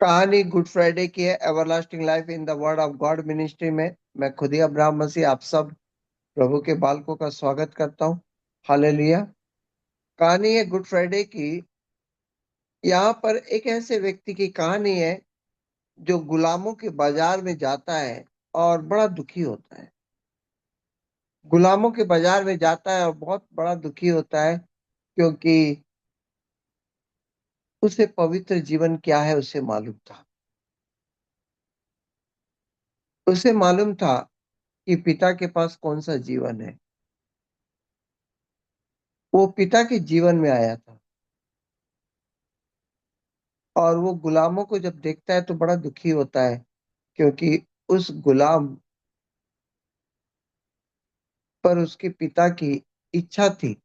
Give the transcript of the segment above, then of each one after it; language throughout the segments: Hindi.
कहानी गुड फ्राइडे की है। Everlasting life in the word of God ministry में मैं खुद ही अब्राहम मसीह आप सब प्रभु के बालकों का स्वागत करता हूँ। हालेलुया। कहानी है गुड फ्राइडे की। यहाँ पर एक ऐसे व्यक्ति की कहानी है जो गुलामों के बाजार में जाता है और बड़ा दुखी होता है। गुलामों के बाजार में जाता है और बहुत बड़ा दुखी होता है, क्योंकि उसे पवित्र जीवन क्या है उसे मालूम था। उसे मालूम था कि पिता के पास कौन सा जीवन है। वो पिता के जीवन में आया था और वो गुलामों को जब देखता है तो बड़ा दुखी होता है, क्योंकि उस गुलाम पर उसके पिता की इच्छा थी।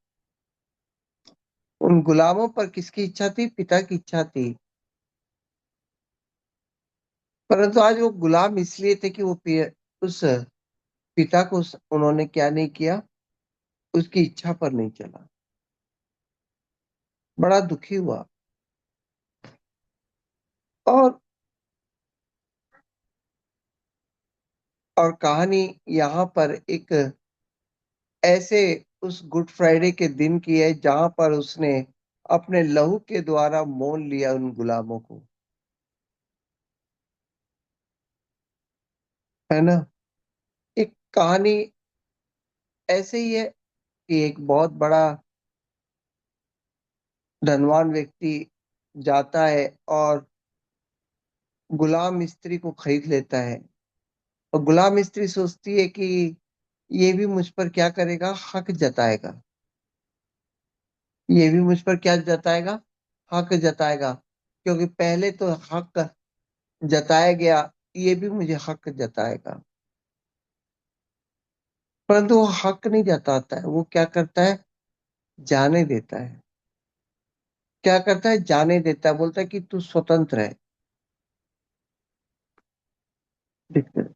उन गुलामों पर किसकी इच्छा थी? पिता की इच्छा थी। परंतु आज वो गुलाम इसलिए थे कि उस पिता को उन्होंने क्या नहीं किया, उसकी इच्छा पर नहीं चला। बड़ा दुखी हुआ। और कहानी यहाँ पर एक ऐसे उस गुड फ्राइडे के दिन की है जहां पर उसने अपने लहू के द्वारा मोल लिया उन गुलामों को, है ना। एक कहानी ऐसे ही है कि एक बहुत बड़ा धनवान व्यक्ति जाता है और गुलाम स्त्री को खरीद लेता है। और गुलाम स्त्री सोचती है कि ये भी मुझ पर क्या करेगा, हक जताएगा। ये भी मुझ पर क्या जताएगा, हक जताएगा। क्योंकि पहले तो हक जताया गया, ये भी मुझे हक जताएगा। परंतु वो हक नहीं जताता है। वो क्या करता है, जाने देता है। क्या करता है, जाने देता है। बोलता है कि तू स्वतंत्र है। देखते हैं।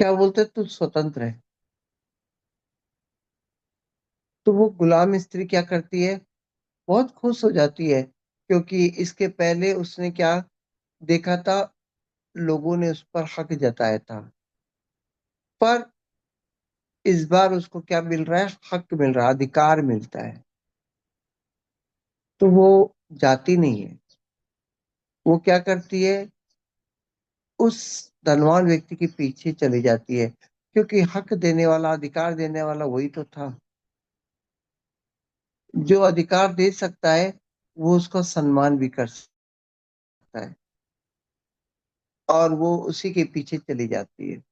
क्या बोलते है, तू स्वतंत्र है। तो वो गुलाम स्त्री क्या करती है, बहुत खुश हो जाती है, क्योंकि इसके पहले उसने क्या देखा था, लोगों ने उस पर हक जताया था। पर इस बार उसको क्या मिल रहा है, हक मिल रहा है, अधिकार मिलता है। तो वो जाती नहीं है। वो क्या करती है, उस धनवान व्यक्ति के पीछे चली जाती है, क्योंकि हक देने वाला, अधिकार देने वाला वही तो था। जो अधिकार दे सकता है वो उसका सम्मान भी कर सकता है, और वो उसी के पीछे चली जाती है।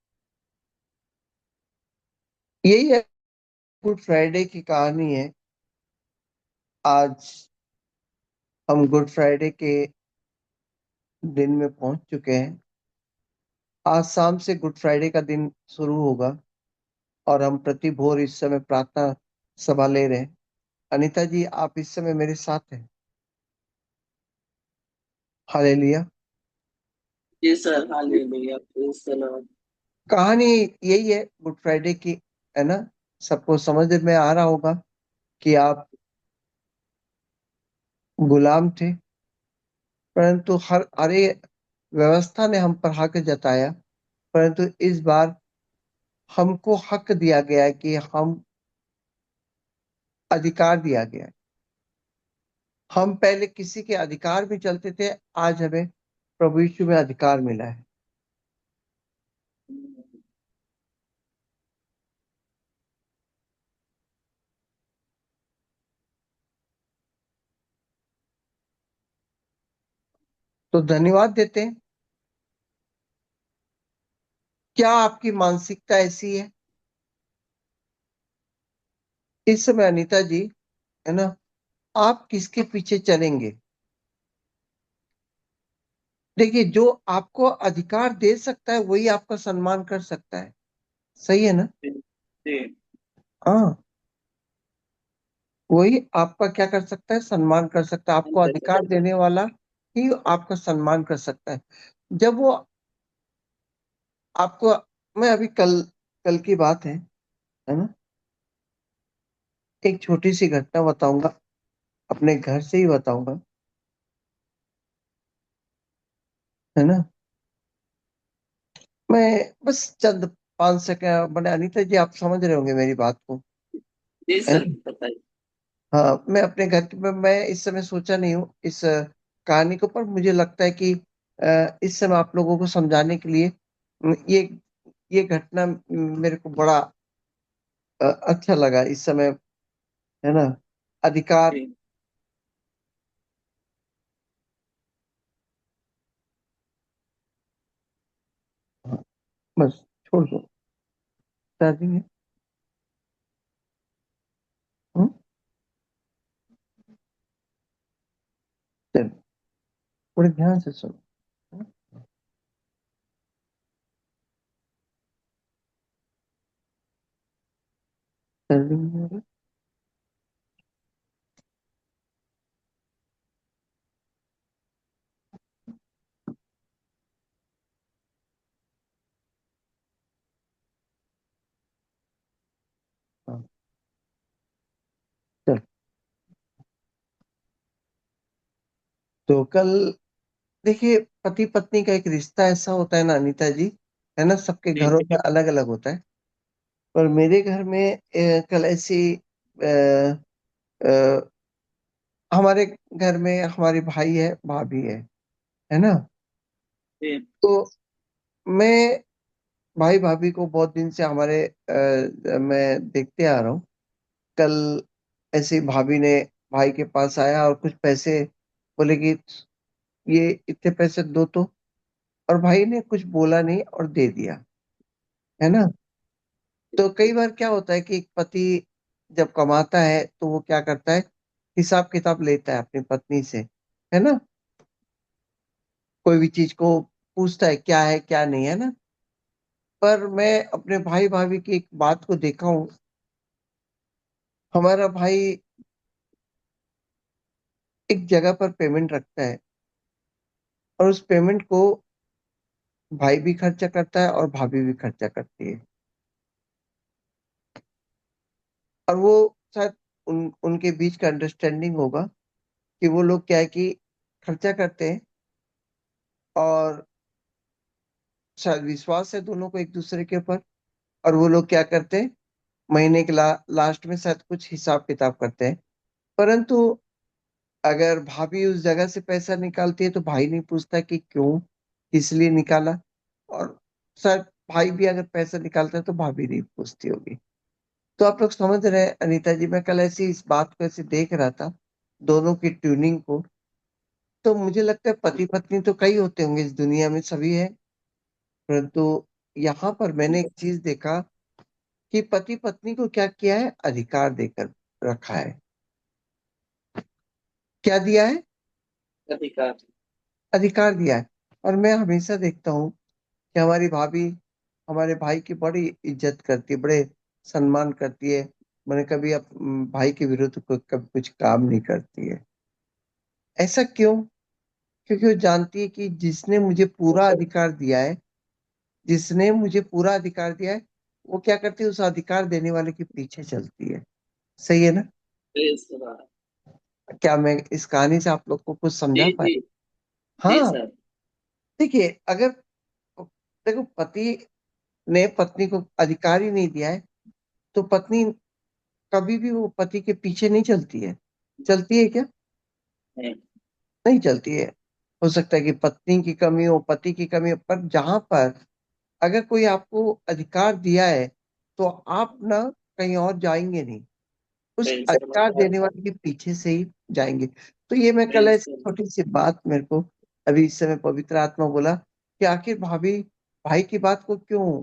यही है गुड फ्राइडे की कहानी है। आज हम गुड फ्राइडे के दिन में पहुंच चुके हैं। आज शाम से गुड फ्राइडे का दिन शुरू होगा और हम प्रति भोर इस समय प्रार्थना सभा ले रहे हैं। अनीता जी, आप इस समय मेरे साथ हैं। हालेलुया। जी sir, hallelujah, praise the Lord. कहानी यही है गुड फ्राइडे की, है ना। सबको समझ में आ रहा होगा कि आप गुलाम थे, परंतु हर अरे व्यवस्था ने हम पर हक जताया। परंतु इस बार हमको हक दिया गया है कि हम अधिकार दिया गया है। हम पहले किसी के अधिकार में चलते थे, आज हमें प्रभु यीशु में अधिकार मिला है। तो धन्यवाद देते हैं। क्या आपकी मानसिकता ऐसी है इस समय अनीता जी, है ना? आप किसके पीछे चलेंगे? देखिए, जो आपको अधिकार दे सकता है वही आपका सम्मान कर सकता है। सही है ना? जी, जी, हाँ, वही आपका क्या कर सकता है, सम्मान कर सकता है। आपको अधिकार देने वाला ही आपका सम्मान कर सकता है। जब वो आपको, मैं अभी कल कल की बात है ना। एक छोटी सी घटना बताऊंगा, अपने घर से ही बताऊंगा, है ना। मैं बस चंद 5 सेकंड, मैंने अनीता जी आप समझ रहे होंगे मेरी बात को, जी है सर, ना। बताइए। हाँ, मैं अपने घर में, मैं इस समय सोचा नहीं हूँ इस कहानी को, पर मुझे लगता है कि इस समय आप लोगों को समझाने के लिए ये घटना मेरे को बड़ा अच्छा लगा इस समय, है ना। अधिकार। जी हाँ, बस छोड़ दो, चार्जिंग है। हम्म, चलो, थोड़े ध्यान से सुनो। हाँ, चार्जिंग नहीं हो रहा? हाँ, चलो। तो कल देखिए, पति पत्नी का एक रिश्ता ऐसा होता है ना अनीता जी, है ना, सबके जी घरों में अलग अलग होता है। पर मेरे घर में कल ऐसी अ, अ, हमारे घर में हमारे भाई है, भाभी है ना। जी तो मैं भाई भाभी को बहुत दिन से मैं देखते आ रहा हूँ। कल ऐसे ही भाभी ने भाई के पास आया और कुछ पैसे बोले कि ये इतने पैसे दो तो, और भाई ने कुछ बोला नहीं और दे दिया, है ना। तो कई बार क्या होता है कि एक पति जब कमाता है तो वो क्या करता है, हिसाब किताब लेता है अपनी पत्नी से, है ना। कोई भी चीज को पूछता है क्या नहीं, है ना। पर मैं अपने भाई भाभी की एक बात को देखा हूँ। हमारा भाई एक जगह पर पेमेंट रखता है, और उस पेमेंट को भाई भी खर्चा करता है और भाभी भी खर्चा करती है। और वो शायद उनके बीच का अंडरस्टैंडिंग होगा कि वो लोग क्या है कि खर्चा करते हैं, और शायद विश्वास है दोनों को एक दूसरे के ऊपर। और वो लोग क्या करते हैं, महीने के लास्ट में शायद कुछ हिसाब किताब करते हैं। परंतु अगर भाभी उस जगह से पैसा निकालती है तो भाई नहीं पूछता कि क्यों, किस लिए निकाला। और शायद भाई भी अगर पैसा निकालता है तो भाभी नहीं पूछती होगी। तो आप लोग समझ रहे हैं अनीता जी, मैं कल ऐसी इस बात को ऐसे देख रहा था, दोनों की ट्यूनिंग को। तो मुझे लगता है पति पत्नी तो कई होते होंगे इस दुनिया में, सभी है। परंतु यहाँ पर मैंने एक चीज देखा कि पति पत्नी को क्या किया है, अधिकार देकर रखा है। क्या दिया है? अधिकार। अधिकार दिया है। और मैं हमेशा देखता हूँ कि हमारी भाभी हमारे भाई की बड़ी इज्जत करती है, बड़े सम्मान करती है। मैंने कभी भाई के विरुद्ध कभी कुछ काम नहीं करती है। ऐसा क्यों? क्योंकि वो जानती है कि जिसने मुझे पूरा अधिकार दिया है, जिसने मुझे पूरा अधिकार दिया है, वो क्या करती है, उस अधिकार देने वाले के पीछे चलती है। सही है ना। जी सर। क्या मैं इस कहानी से आप लोग को कुछ जी समझा जी। पाए? जी हाँ। सर। देखिए, अगर देखो, पति ने पत्नी को अधिकार ही नहीं दिया है, तो पत्नी कभी भी वो पति के पीछे नहीं चलती है। चलती है क्या? नहीं। नहीं चलती है। हो सकता है कि पत्नी की कमी हो, पति की कमी हो, पर जहां पर अगर कोई आपको अधिकार दिया है तो आप ना कहीं और जाएंगे नहीं, उस नहीं सर, अधिकार बताया। देने वाले के पीछे से ही जाएंगे। तो ये मैं कल नहीं ऐसी सर। छोटी सी बात मेरे को अभी इस समय पवित्र आत्मा बोला कि आखिर भाभी भाई की बात को क्यों,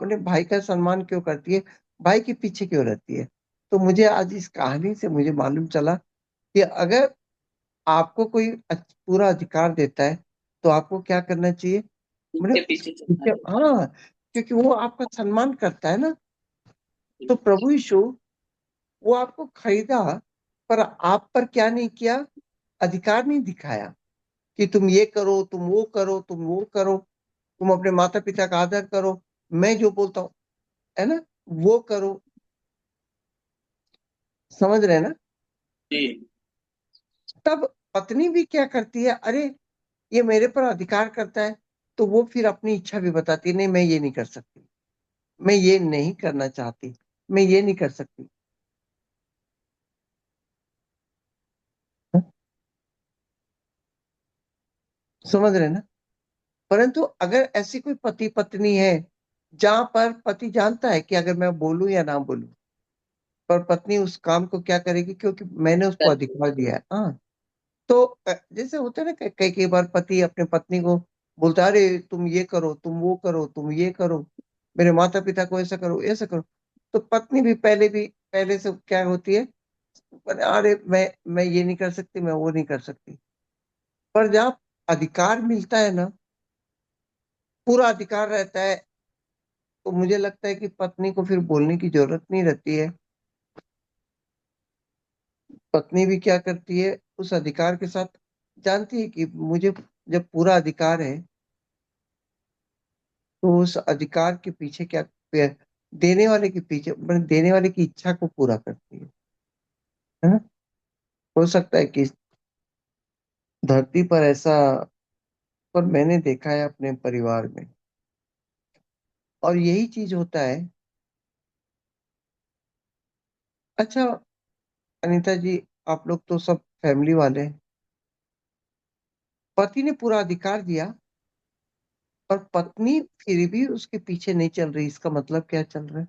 ने भाई का सम्मान क्यों करती है, भाई के पीछे क्यों रहती है। तो मुझे आज इस कहानी से मुझे मालूम चला कि अगर आपको कोई पूरा अधिकार देता है तो आपको क्या करना चाहिए, इनके मतलब पीछे चलना है। हाँ, क्योंकि वो आपका सम्मान करता है ना। तो प्रभु यीशु, वो आपको खरीदा, पर आप पर क्या नहीं किया, अधिकार नहीं दिखाया कि तुम ये करो, तुम वो करो, तुम वो करो, तुम अपने माता पिता का आदर करो, मैं जो बोलता हूँ, है ना, वो करो। समझ रहे हैं ना? जी। तब पत्नी भी क्या करती है, अरे ये मेरे पर अधिकार करता है, तो वो फिर अपनी इच्छा भी बताती है, नहीं मैं ये नहीं कर सकती, मैं ये नहीं करना चाहती, मैं ये नहीं कर सकती। समझ रहे हैं ना? परंतु अगर ऐसी कोई पति पत्नी है जहां पर पति जानता है कि अगर मैं बोलूं या ना बोलूं, पर पत्नी उस काम को क्या करेगी क्योंकि मैंने उसको कर अधिकार दिया है, हाँ। तो जैसे होता है ना, कई कई बार पति अपने पत्नी को बोलता है, अरे तुम ये करो, तुम वो करो, तुम ये करो, मेरे माता पिता को ऐसा करो, ऐसा करो। तो पत्नी भी पहले से क्या होती है, अरे मैं ये नहीं कर सकती, मैं वो नहीं कर सकती। पर जब अधिकार मिलता है ना, पूरा अधिकार रहता है, तो मुझे लगता है कि पत्नी को फिर बोलने की जरूरत नहीं रहती है। पत्नी भी क्या करती है, उस अधिकार के साथ जानती है कि मुझे जब पूरा अधिकार है, तो उस अधिकार के पीछे क्या, देने वाले के पीछे, मतलब देने वाले की इच्छा को पूरा करती है ना? हो सकता है कि इस धरती पर ऐसा, पर मैंने देखा है अपने परिवार में, और यही चीज होता है। अच्छा अनीता जी, आप लोग तो सब फैमिली वाले हैं, पति ने पूरा अधिकार दिया, और पत्नी फिर भी उसके पीछे नहीं चल रही, इसका मतलब क्या चल रहा है?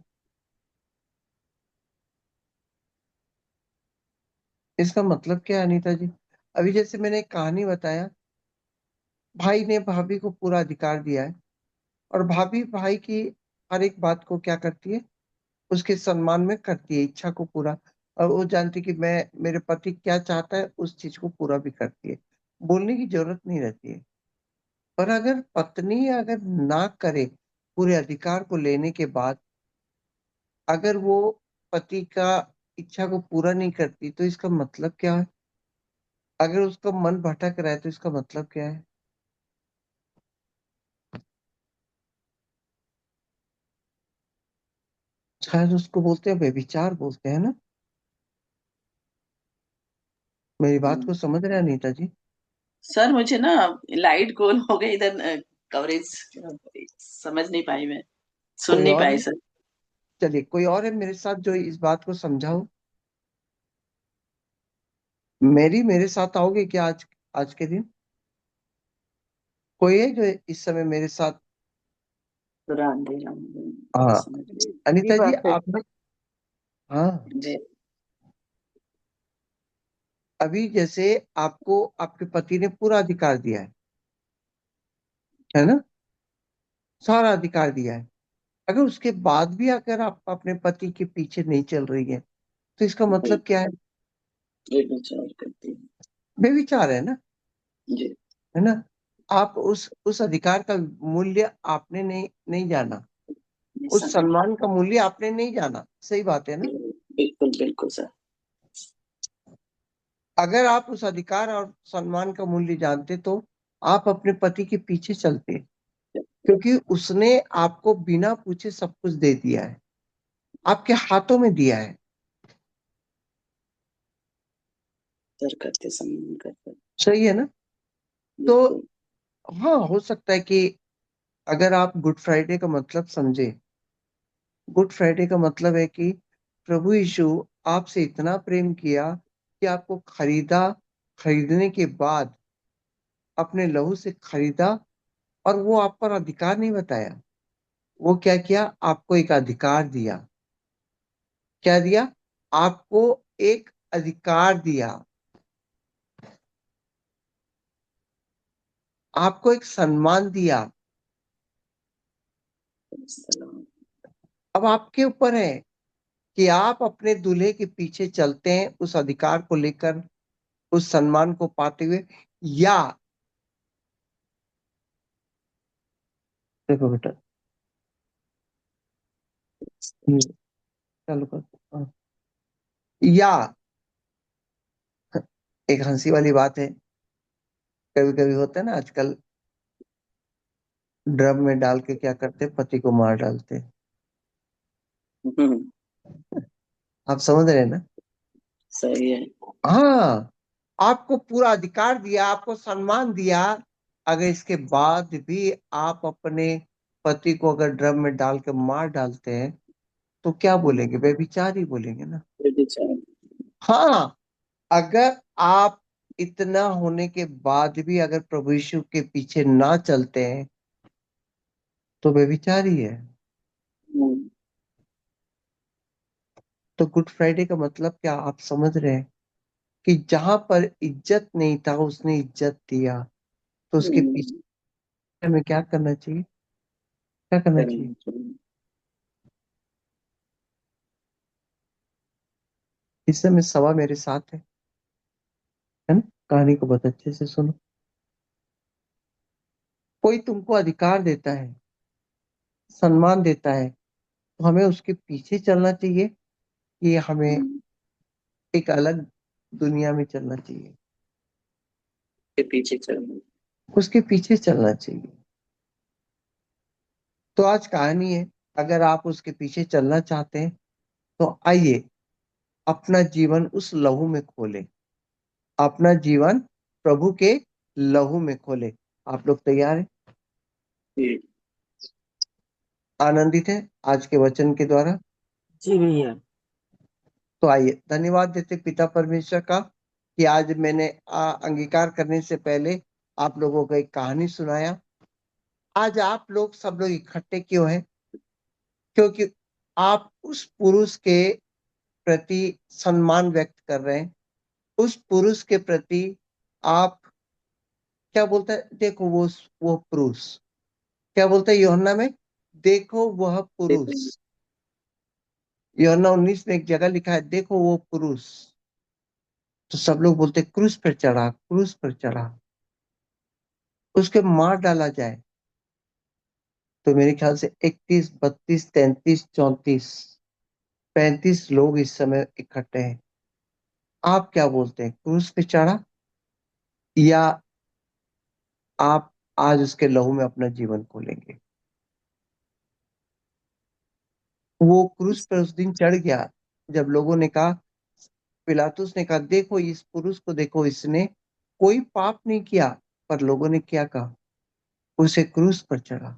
इसका मतलब क्या है अनीता जी? अभी जैसे मैंने एक कहानी बताया, भाई ने भाभी को पूरा अधिकार दिया है, और भाभी भाई की हर एक बात को क्या करती है, उसके सम्मान में करती है, इच्छा को पूरा। और वो जानती है कि मैं, मेरे पति क्या चाहता है उस चीज को पूरा भी करती है, बोलने की जरूरत नहीं रहती है। पर अगर पत्नी अगर ना करे, पूरे अधिकार को लेने के बाद अगर वो पति का इच्छा को पूरा नहीं करती, तो इसका मतलब क्या है? अगर उसका मन भटक रहा है, तो इसका मतलब क्या है? शायद उसको बोलते हैं व्यभिचार, बोलते हैं ना? मेरी बात को समझ रहे हैं अनीता जी? सर मुझे ना लाइट गोल हो गई इधर, कवरेज समझ नहीं पाई मैं, सुन कोई नहीं और पाई है? सर। चलिए, कोई और है मेरे साथ जो इस बात को समझाओ? मेरे साथ आओगे क्या आज, आज के दिन? कोई है जो इस समय मेरे साथ? थोड़ा अंधेरा में हाँ, समझ गई सही अनीता जी बात है। आपने, हाँ, जी। अभी जैसे आपको आपके पति ने पूरा अधिकार दिया है ना? सारा अधिकार दिया है। अगर उसके बाद भी अगर आप अपने पति के पीछे नहीं चल रही है, तो इसका वही मतलब क्या है? ये विचार करती हूँ। बेविचार है ना? जी। है ना? आप उस अधिकार का मूल्य आपने नहीं नहीं जाना, ये उस समझ। सम्मान का मूल्य आपने नहीं जाना, सही बात है ना? बिल्कुल बिल्कुल सर। अगर आप उस अधिकार और सम्मान का मूल्य जानते, तो आप अपने पति के पीछे चलते, क्योंकि उसने आपको बिना पूछे सब कुछ दे दिया है, आपके हाथों में दिया है। सर करते सम्मान करते। सही है ना? तो बिल्कुल। हाँ, हो सकता है कि अगर आप गुड फ्राइडे का मतलब समझे, गुड फ्राइडे का मतलब है कि प्रभु यीशु आपसे इतना प्रेम किया कि आपको खरीदा, खरीदने के बाद अपने लहू से खरीदा, और वो आप पर अधिकार नहीं बताया, वो क्या किया, आपको एक अधिकार दिया। क्या दिया? आपको एक अधिकार दिया, आपको एक सम्मान दिया। सलाम। अब आपके ऊपर है कि आप अपने दूल्हे के पीछे चलते हैं उस अधिकार को लेकर, उस सम्मान को पाते हुए, या, देखो बेटा, ये चालू कर, हाँ। या, एक हंसी वाली बात है, कभी कभी होता है ना आजकल, ड्रम में डाल के क्या करते, पति को मार डालते। हम्म। आप समझ रहे हैं ना? सही है। हाँ, आपको पूरा अधिकार दिया, आपको सम्मान दिया, अगर इसके बाद भी आप अपने पति को अगर ड्रम में डाल के मार डालते हैं तो क्या बोलेंगे? व्यभिचार ही बोलेंगे ना। ये भी चाहिए। हाँ, अगर आप इतना होने के बाद भी अगर प्रभु यीशु के पीछे ना चलते हैं तो व्यभिचार ही है। हम्म, तो गुड फ्राइडे का मतलब क्या आप समझ रहे हैं? कि जहां पर इज्जत नहीं था उसने इज्जत दिया। तो उसके हम्म, पीछे हमें क्या करना चाहिए? क्या करना चाहिए? करना चाहिए। इस समय सवा मेरे साथ है ना? कहानी को बहुत अच्छे से सुनो। कोई तुमको अधिकार देता है, सम्मान देता है, तो हमें उसके पीछे चलना चाहिए कि हमें हम्म, एक अलग दुनिया में चलना चाहिए? के पीछे चलना। उसके पीछे चलना चाहिए। तो आज कहानी है, अगर आप उसके पीछे चलना चाहते हैं तो आइए अपना जीवन उस लहू में खोले, अपना जीवन प्रभु के लहू में खोले। आप लोग तैयार हैं? जी। आनंदित है आज के वचन के द्वारा? जी भैया। तो आइए धन्यवाद देते पिता परमेश्वर का कि आज मैंने अंगीकार करने से पहले आप लोगों को एक कहानी सुनाया। आज आप लोग सब लोग इकट्ठे क्यों हैं? क्योंकि आप उस पुरुष के प्रति सम्मान व्यक्त कर रहे हैं। उस पुरुष के प्रति आप क्या बोलता है? देखो वो पुरुष क्या बोलता है यूहन्ना में? देखो वह देखो। पुरुष। यूहन्ना 19 में एक जगह लिखा है देखो वो पुरुष। तो सब लोग बोलते क्रूस पर चढ़ा, क्रूस पर चढ़ा, उसके मार डाला जाए। तो मेरे ख्याल से 21, 32, 33, 34, 35 लोग इस समय इकट्ठे हैं। आप क्या बोलते हैं? क्रूस पे चढ़ा या आप आज उसके लहू में अपना जीवन खोलेंगे? वो क्रूस पर उस दिन चढ़ गया जब लोगों ने कहा, पिलातुस ने कहा देखो इस पुरुष को, देखो इसने कोई पाप नहीं किया। पर लोगों ने क्या कहा? उसे क्रूस पर चढ़ा।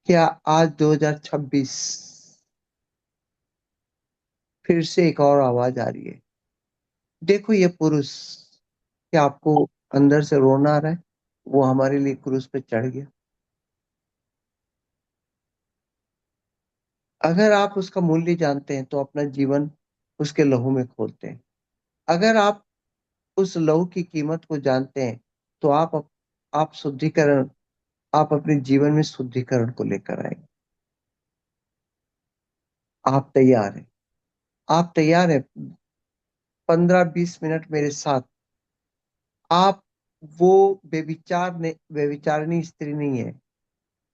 क्या आज 2026 फिर से एक और आवाज आ रही है? देखो ये पुरुष। क्या आपको अंदर से रोना आ रहा है? वो हमारे लिए क्रूस पे चढ़ गया। अगर आप उसका मूल्य जानते हैं तो अपना जीवन उसके लहू में खोलते हैं। अगर आप उस लहू की कीमत को जानते हैं तो आप शुद्धिकरण, आप अपने जीवन में शुद्धिकरण को लेकर आए। आप तैयार हैं? आप तैयार हैं? 15-20 मिनट मेरे साथ। आप वो व्यभिचारिणी स्त्री नहीं है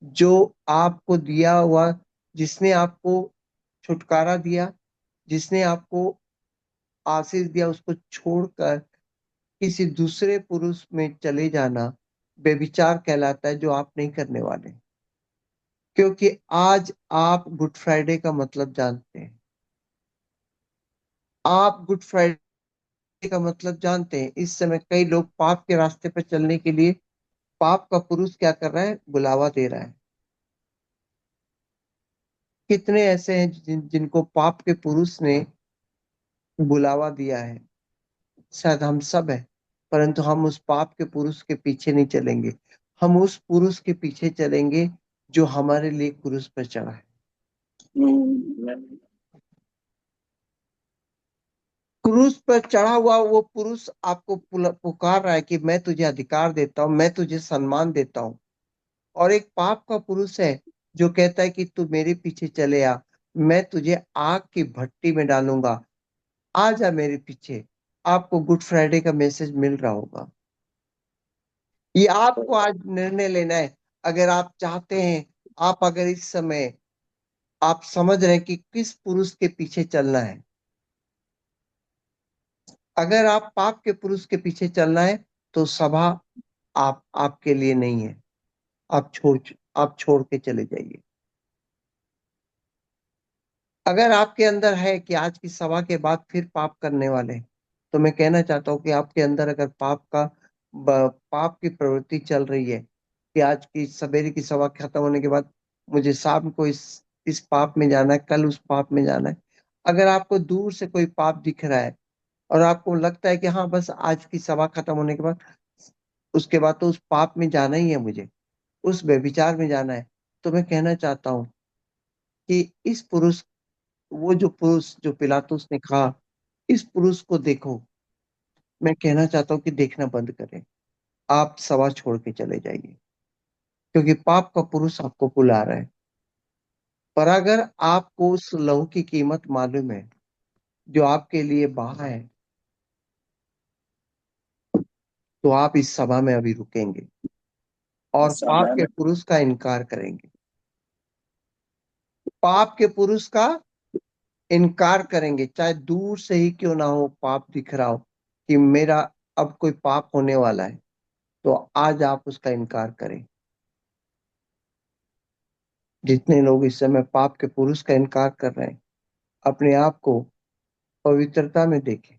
जो आपको दिया हुआ, जिसने आपको छुटकारा दिया, जिसने आपको आशीष दिया, उसको छोड़कर किसी दूसरे पुरुष में चले जाना व्यभिचार कहलाता है, जो आप नहीं करने वाले। क्योंकि आज आप गुड फ्राइडे का मतलब जानते हैं। आप गुड फ्राइडे का मतलब जानते हैं। इस समय कई लोग पाप के रास्ते पर चलने के लिए पाप का पुरुष क्या कर रहा है? बुलावा दे रहा है। कितने ऐसे हैं जिनको पाप के पुरुष ने बुलावा दिया है? शायद हम सब हैं, परंतु हम उस पाप के पुरुष के पीछे नहीं चलेंगे। हम उस पुरुष के पीछे चलेंगे जो हमारे लिए क्रूस पर चढ़ा है। हम्म, क्रूस पर चढ़ा हुआ वो पुरुष आपको पुकार रहा है कि मैं तुझे अधिकार देता हूं, मैं तुझे सम्मान देता हूं। और एक पाप का पुरुष है जो कहता है कि तू मेरे पीछे चले आ, मैं तुझे आग की भट्टी में डालूंगा, आ जा मेरे पीछे। आपको गुड फ्राइडे का मैसेज मिल रहा होगा। ये आपको आज निर्णय लेना है। अगर आप चाहते हैं, आप अगर इस समय आप समझ रहे हैं कि किस पुरुष के पीछे चलना है। अगर आप पाप के पुरुष के पीछे चलना है तो सभा आपके लिए नहीं है। आप छोड़ आप छोड़ के चले जाइए। अगर आपके अंदर है कि आज की सभा के बाद फिर पाप करने वाले हैं, तो मैं कहना चाहता हूँ कि आपके अंदर अगर पाप की प्रवृत्ति चल रही है कि आज की सवेरे की सभा खत्म होने के बाद मुझे शाम को इस पाप में जाना है, कल उस पाप में जाना है। अगर आपको दूर से कोई पाप दिख रहा है और आपको लगता है कि हाँ बस आज की सभा खत्म होने के बाद उसके बाद तो उस पाप में जाना ही है मुझे, उस व्यभिचार में जाना है, तो मैं कहना चाहता हूँ कि इस पुरुष वो जो पुरुष जो पिलातुस ने कहा, इस पुरुष को देखो, मैं कहना चाहता हूँ कि देखना बंद करें। आप सभा छोड़ के चले जाइए, क्योंकि पाप का पुरुष आपको बुला रहा है। पर अगर आपको उस लहू की कीमत मालूम है जो आपके लिए बहा है, तो आप इस सभा में अभी रुकेंगे और पाप समय के में। पुरुष का इनकार करेंगे। पाप के पुरुष का इनकार करेंगे, चाहे दूर से ही क्यों ना हो पाप दिख रहा हो कि मेरा अब कोई पाप होने वाला है, तो आज आप उसका इनकार करें। जितने लोग इस समय पाप के पुरुष का इनकार कर रहे हैं, अपने आप को पवित्रता में देखें।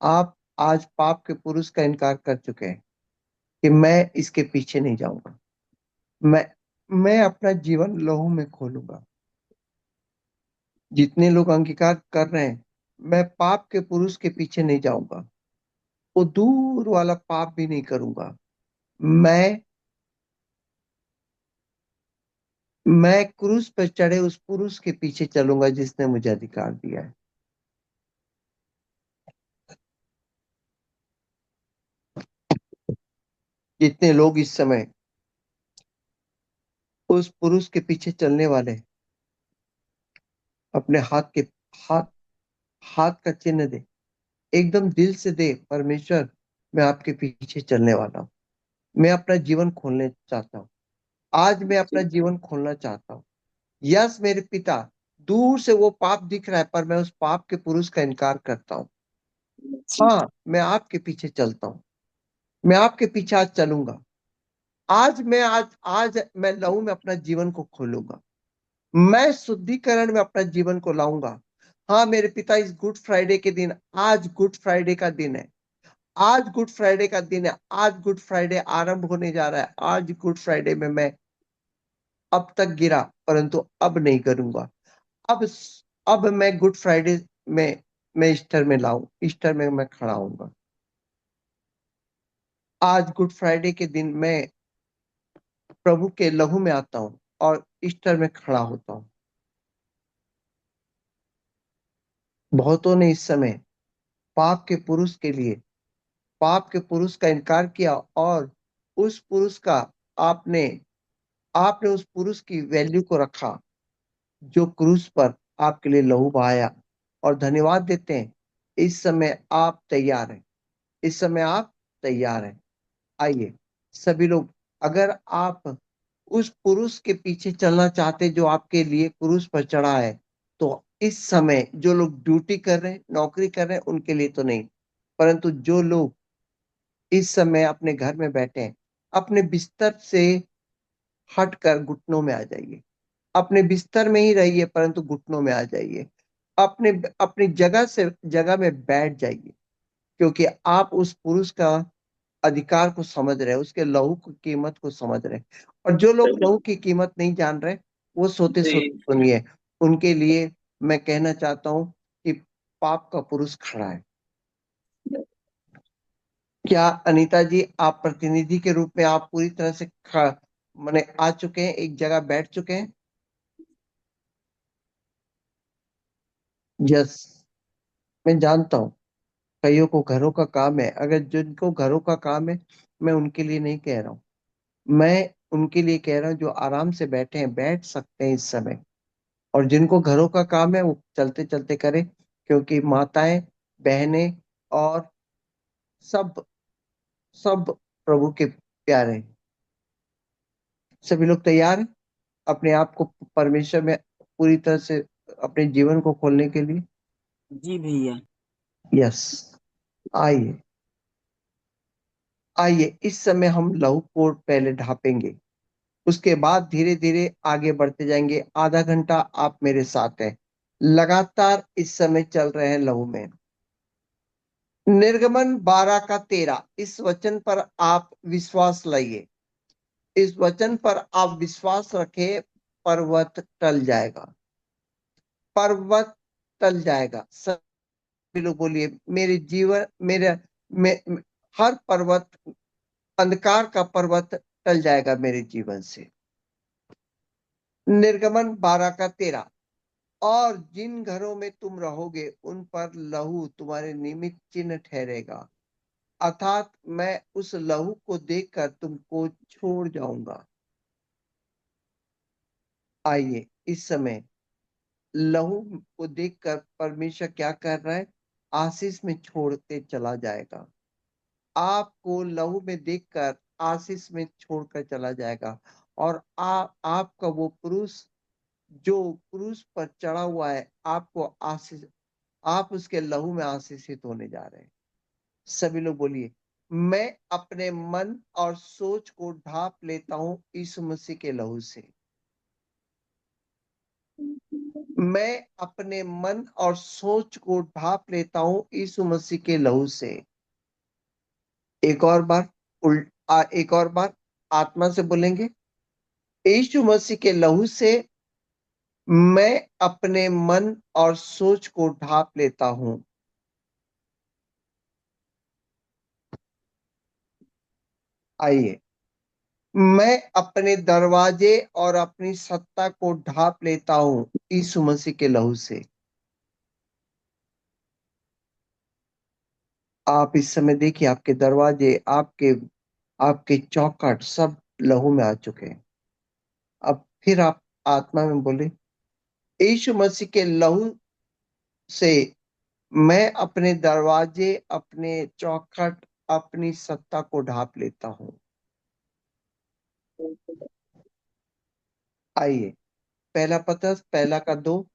आप आज पाप के पुरुष का इनकार कर चुके हैं कि मैं इसके पीछे नहीं जाऊंगा, मैं मैं अपना जीवन लहू में खोलूंगा। जितने लोग अंगीकार कर रहे हैं मैं पाप के पुरुष के पीछे नहीं जाऊंगा, वो दूर वाला पाप भी नहीं करूंगा, मैं मैं क्रूस पर चढ़े उस पुरुष के पीछे चलूंगा जिसने मुझे अधिकार दिया है। जितने लोग इस समय उस पुरुष के पीछे चलने वाले हैं, अपने हाथ हाथ का चिन्ह दे, एकदम दिल से दे, परमेश्वर मैं आपके पीछे चलने वाला हूँ, मैं अपना जीवन खोलने चाहता हूँ, आज मैं अपना जी। जीवन खोलना चाहता हूँ। यस मेरे पिता, दूर से वो पाप दिख रहा है पर मैं उस पाप के पुरुष का इनकार करता हूँ। जी। हाँ मैं आपके पीछे चलता हूँ, मैं आपके पीछे आज चलूंगा। आज आज मैं लहू में अपना जीवन को खोलूंगा, मैं शुद्धिकरण में अपना जीवन को लाऊंगा। हाँ मेरे पिता, इस गुड फ्राइडे के दिन, आज गुड फ्राइडे का दिन है, आज गुड फ्राइडे का दिन है, आज गुड फ्राइडे आरंभ होने जा रहा है। आज गुड फ्राइडे में मैं अब तक गिरा परंतु अब नहीं करूंगा। अब अब मैं गुड फ्राइडे में मैं ईस्टर में लाऊं, ईस्टर में मैं खड़ा होऊंगा। आज गुड फ्राइडे के दिन मैं प्रभु के लहू में आता हूँ और ईस्टर में खड़ा होता हूँ। बहुतों ने इस समय पाप के पुरुष के लिए पाप के पुरुष का इनकार किया और उस पुरुष का आपने आपने उस पुरुष की वैल्यू को रखा जो क्रूस पर आपके लिए लहू बहाया। और धन्यवाद देते हैं, इस समय आप तैयार हैं, इस समय आप तैयार हैं। आइए सभी लोग, अगर आप उस पुरुष के पीछे चलना चाहते जो आपके लिए क्रूस पर चढ़ा है, तो इस समय जो लोग ड्यूटी कर रहे हैं, नौकरी कर रहे हैं, उनके लिए तो नहीं, परंतु जो लोग इस समय अपने घर में बैठे हैं, अपने बिस्तर से हटकर घुटनों में आ जाइए। अपने बिस्तर में ही रहिए परंतु घुटनों में आ जाइए। अपने अपनी जगह में बैठ जाइए, क्योंकि आप उस पुरुष का अधिकार को समझ रहे हैं, उसके लहू की कीमत को समझ रहे हैं। और जो लोग लहू की कीमत नहीं जान रहे, वो सोते जी। सोते सुनिए, उनके लिए मैं कहना चाहता हूँ कि पाप का पुरुष खड़ा है। क्या अनीता जी, आप प्रतिनिधि के रूप में आप पूरी तरह से माने आ चुके हैं, एक जगह बैठ चुके हैं? यस, मैं जानता हूँ कईयों को घरों का काम है, अगर जिनको घरों का काम है, मैं उनके लिए नहीं कह रहा हूँ, मैं उनके लिए कह रहा हूँ जो आराम से बैठे हैं, बैठ सकते हैं इस समय। और जिनको घरों का काम है वो चलते चलते करें, क्योंकि माताएं, बहनें और सब सब प्रभु के प्यारे हैं। सभी लोग तैयार हैं अपने आप को परमेश्वर में पूरी तरह से अपने जीवन को खोलने के लिए? जी भैया। यस, आइए आइए, इस समय हम लहू को पहले ढापेंगे, उसके बाद धीरे धीरे आगे बढ़ते जाएंगे। आधा घंटा आप मेरे साथ हैं, लगातार इस समय चल रहे हैं लहू में। निर्गमन 12 का 13, इस वचन पर आप विश्वास लाइए, इस वचन पर आप विश्वास रखें, पर्वत टल जाएगा, पर्वत टल जाएगा। सभी लोग बोलिए, मेरे जीवन, हर पर्वत, अंधकार का पर्वत टल जाएगा मेरे जीवन से। निर्गमन 12 का 13, और जिन घरों में तुम रहोगे उन पर लहू तुम्हारे निमित्त चिन्ह ठहरेगा, अर्थात मैं उस लहू को देखकर तुमको छोड़ जाऊंगा। आइए, इस समय लहू को देखकर परमेश्वर क्या कर रहा है? आशीष में छोड़ते चला जाएगा। आपको लहू में देखकर आशीष में छोड़कर चला जाएगा। और आपका वो पुरुष जो क्रूस पर चढ़ा हुआ है, आपको आशीष, आप उसके लहू में आशीषित होने जा रहे हैं। सभी लोग बोलिए, मैं अपने मन और सोच को ढांप लेता हूं यीशु मसीह के लहू से। मैं अपने मन और सोच को ढांप लेता हूं यीशु मसीह के लहू से। एक और बार, एक और बार आत्मा से बोलेंगे, यीशु मसीह के लहू से मैं अपने मन और सोच को ढांप लेता हूं। आइए, मैं अपने दरवाजे और अपनी सत्ता को ढांप लेता हूं यीशु मसीह के लहू से। आप इस समय देखिए, आपके दरवाजे, आपके आपके चौखट सब लहू में आ चुके हैं। अब फिर आप आत्मा में बोले, यीशु मसीह के लहू से मैं अपने दरवाजे, अपने चौखट, अपनी सत्ता को ढांप लेता हूं। आइए, पहला पत्रस 1 का 2,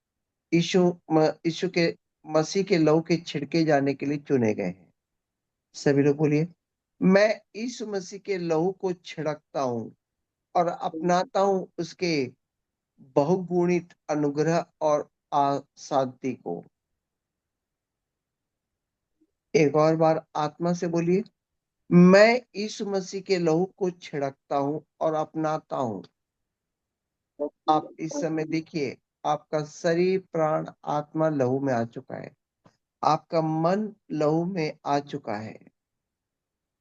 यीशु यीशु के मसीह के लहू के छिड़के जाने के लिए चुने गए हैं। सभी लोग बोलिए, मैं यीशु मसीह के लहू को छिड़कता हूं और अपनाता हूं उसके बहुगुणित अनुग्रह और शांति को। एक और बार आत्मा से बोलिए, मैं यीशु मसीह के लहू को छिड़कता हूं और अपनाता हूं। आप इस समय देखिए, आपका शरीर, प्राण, आत्मा लहू में आ चुका है, आपका मन लहू में आ चुका है।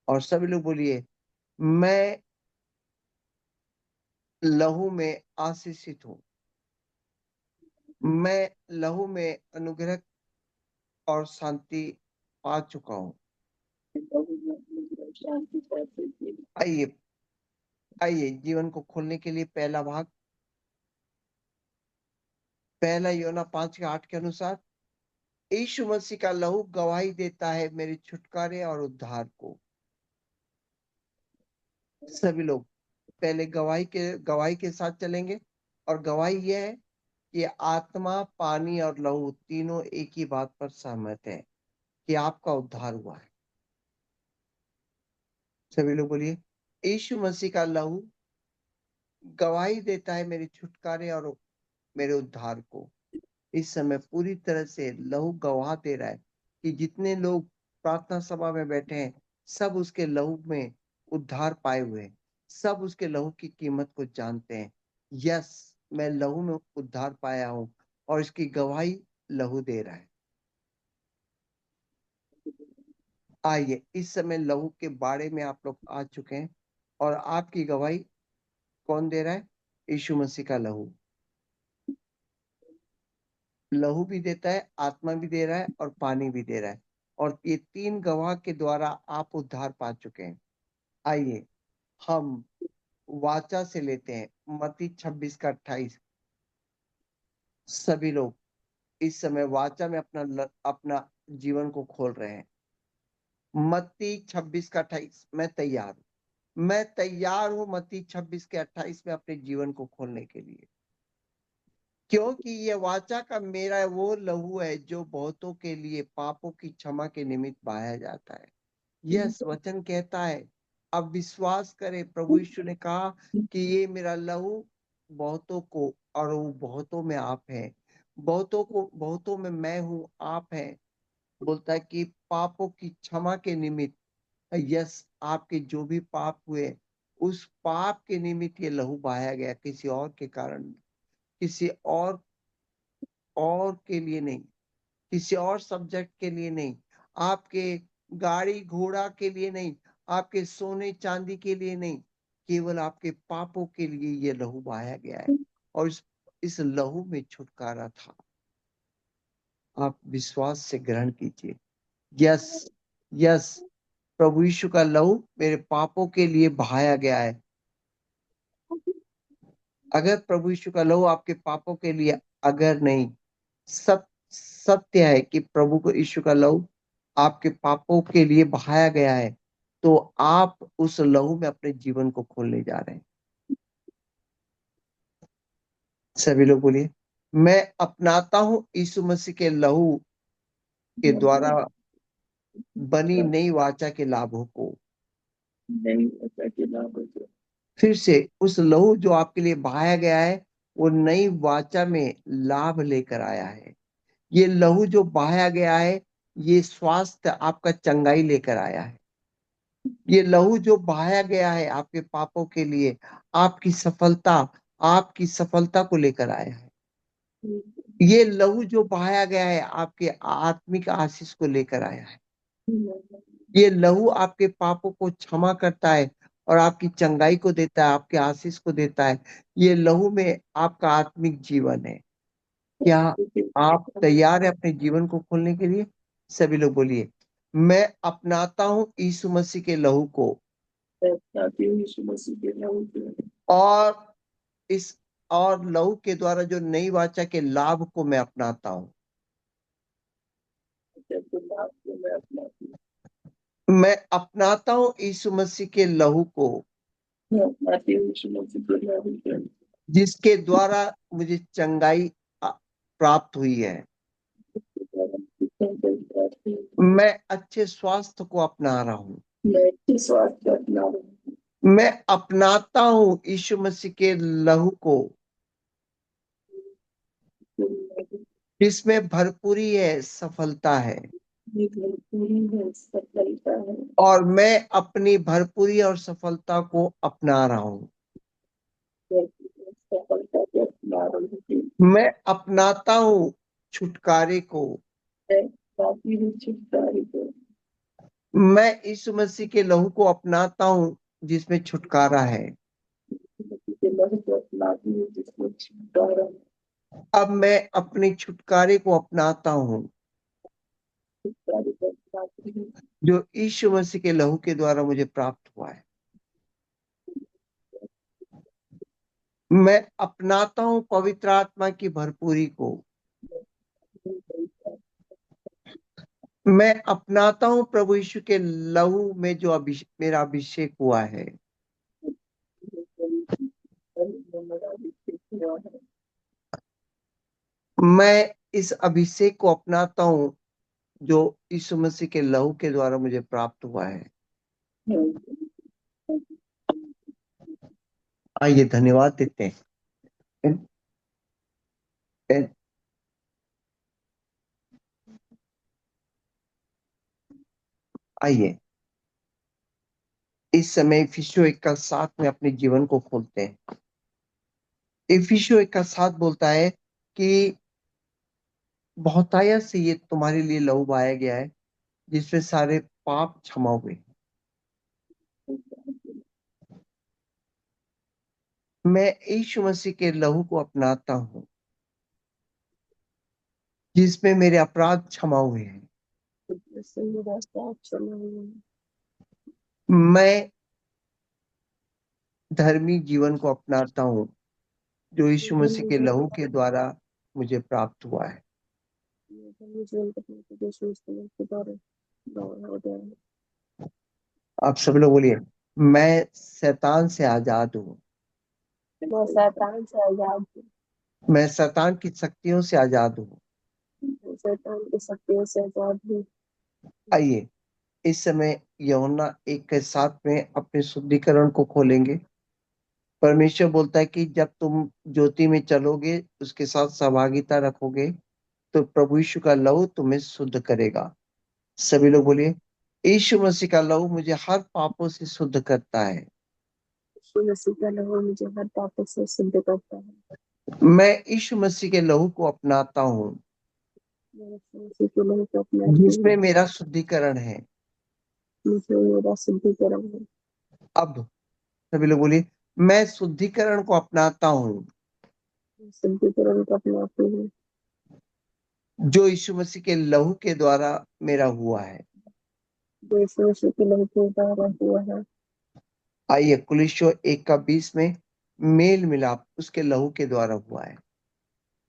और सभी लोग बोलिए, मैं लहू में आशीषित हूं, मैं लहू में अनुग्रह और शांति पा चुका हूं। आइए, आइए, जीवन को खोलने के लिए पहला भाग, पहला योना 5 के 8 के अनुसार, यीशु मसीह का लहू गवाही देता है मेरे छुटकारे और उद्धार को। सभी लोग पहले गवाही के साथ चलेंगे। और गवाही यह है कि आत्मा, पानी और लहू तीनों एक ही बात पर सहमत है कि आपका उद्धार हुआ है। सभी लोग बोलिए, यीशु मसीह का लहू गवाही देता है मेरे छुटकारे और मेरे उद्धार को। इस समय पूरी तरह से लहू गवाह दे रहा है कि जितने लोग प्रार्थना सभा में बैठे हैं, सब उसके लहू में उद्धार पाए हुए हैं, सब उसके लहू की कीमत को जानते हैं। यस, मैं लहू में उद्धार पाया हूं, और इसकी गवाही लहू दे रहा है। आइए, इस समय लहू के बारे में आप लोग आ चुके हैं, और आपकी गवाही कौन दे रहा है? यीशु मसीह का लहू। लहू भी देता है, आत्मा भी दे रहा है, और पानी भी दे रहा है। और ये तीन गवाह के द्वारा आप उद्धार पा चुके हैं। आइए, हम वाचा से लेते हैं, मत्ती 26 का 28। सभी लोग इस समय वाचा में अपना जीवन को खोल रहे हैं। मत्ती 26 का 28, मैं तैयार हूं, मैं तैयार हूं मत्ती 26 के 28 में अपने जीवन को खोलने के लिए, क्योंकि ये वाचा का मेरा वो लहू है जो बहुतों के लिए पापों की क्षमा के निमित्त बहाया जाता है। यस, वचन कहता है, अब विश्वास करें, प्रभु यीशु ने कहा कि ये मेरा लहू बहुतों को, और वो बहुतों में आप हैं, बहुतों में मैं हूं, आप हैं। बोलता है कि पापों की क्षमा के निमित्त, यस, आपके जो भी पाप हुए, उस पाप के निमित्त ये लहू बहाया गया, किसी और के कारण, किसी और के लिए नहीं, किसी और सब्जेक्ट के लिए नहीं, आपके गाड़ी घोड़ा के लिए नहीं, आपके सोने चांदी के लिए नहीं, केवल आपके पापों के लिए ये लहू बहाया गया है। और इस लहू में छुटकारा था। आप विश्वास से ग्रहण कीजिए। यस, यस, प्रभु यीशु का लहू मेरे पापों के लिए बहाया गया है। अगर प्रभु यीशु का लहू आपके पापों के लिए, अगर नहीं, सत सत्य है कि प्रभु को यीशु का लहू आपके पापों के लिए बहाया गया है, तो आप उस लहू में अपने जीवन को खोलने जा रहे हैं। सभी लोग बोलिए, मैं अपनाता हूं यीशु मसीह के लहू के द्वारा बनी नई वाचा के लाभों को। नहीं ऐसा कि ना बचे। फिर से, उस लहू जो आपके लिए बहाया गया है, वो नई वाचा में लाभ लेकर आया है। ये लहू जो बहाया गया है, ये स्वास्थ्य, आपका चंगाई लेकर आया है। ये लहू जो बहाया गया है आपके पापों के लिए, आपकी सफलता, आपकी सफलता को लेकर आया है। ये लहू जो बहाया गया है आपके आत्मिक आशीष को लेकर आया है। ये लहू आपके पापों को क्षमा करता है और आपकी चंगाई को देता है, आपके आशीष को देता है। ये लहू में आपका आत्मिक जीवन है। क्या आप तैयार है अपने जीवन को खोलने के लिए? सभी लोग बोलिए, मैं अपनाता हूं यीशु मसीह के लहू को, यीशु मसीह के नाम से और इस और लहू के द्वारा जो नई वाचा के लाभ को मैं अपनाता हूं। आपको मैं अपना मैं अपनाता हूं यीशु मसीह के लहू को, अपनाती हूँ यीशु मसीह के नाम से जिसके द्वारा मुझे चंगाई प्राप्त हुई है। मैं अच्छे स्वास्थ्य को अपना रहा हूं। मैं अच्छे स्वास्थ्य का अपना रहा हूँ। मैं अपनाता हूं यीशु मसीह के लहू को, जिसमें भरपूरी है, सफलता है। ये भरपूरी है, सफलता है। और मैं अपनी भरपूरी और सफलता को अपना रहा हूं। सफलता के अपना रही हूँ। मैं अपनाता हूं छुटकारे को। मैं काफी हूँ छुटकारे को। मैं यीशु मसीह के लहू को अपनाता हूं, जिसमें छुटकारा है। मसीह के लहू को अपनाती हूँ जिसमें छुटकारा है। अब मैं अपने छुटकारे को अपनाता हूं, छुटकारे को अपनाती हूँ। जो यीशु मसीह के लहू के द्वारा मुझे प्राप्त हुआ है। मैं अपनाता हूं पवित्र आत्मा की भरपूरी को। मैं अपनाता हूं प्रभु यीशु के लहू में जो मेरा अभिषेक हुआ है। मैं इस अभिषेक को अपनाता हूं, जो यीशु मसीह के लहू के द्वारा मुझे प्राप्त हुआ है। आइए धन्यवाद देते हैं। आइए इस समय इफिसियों 1:7 में अपने जीवन को खोलते हैं। इफिसियों 1:7 बोलता है कि बहुतायत से ये तुम्हारे लिए लहू बहाया गया है, जिसमें सारे पाप क्षमा हुए। मैं यीशु मसीह के लहू को अपनाता हूँ, जिसमें मेरे अपराध क्षमा हुए हैं। मैं धर्मी जीवन को अपनाता हूँ, जो यीशु मसीह के लहू के द्वारा मुझे प्राप्त हुआ है। आप सब लोग बोलिए, मैं शैतान से आजाद हूँ। मैं शैतान से आजाद हूँ। मैं शैतान की शक्तियों से आजाद हूँ। मैं शैतान की शक्तियों से आजाद हूँ। आइए इस समय यूहन्ना 1:7 में अपने शुद्धिकरण को खोलेंगे। परमेश्वर बोलता है कि जब तुम ज्योति में चलोगे, उसके साथ सहभागिता रखोगे, तो प्रभु यीशु का लहू तुम्हें शुद्ध करेगा। सभी लोग बोलिए, यीशु मसीह का लहू मुझे हर पापों से शुद्ध करता है। यीशु मसीह का लहू मुझे हर पाप से शुद्ध करता है। मैं यीशु मसीह के लहू को अपनाता हूँ, मैं यीशु मसीह के लहू को अपनाती हूँ। जिसमें मेरा शुद्धिकरण है। मुझे मेरा शुद्धिकरण है। अब सभी लोग बोलिए, मैं शुद्धिकरण को अपनाता हूँ, मैं शुद्धिकरण को अपनाती हूँ, जो यीशु मसीह के लहू के द्वारा मेरा हुआ है। जो यीशु मसीह के लहू के द्वारा हुआ है। आइए, कुलिस्सियों 1:20 में मेल मिलाप उसके लहू के द्वारा हुआ है।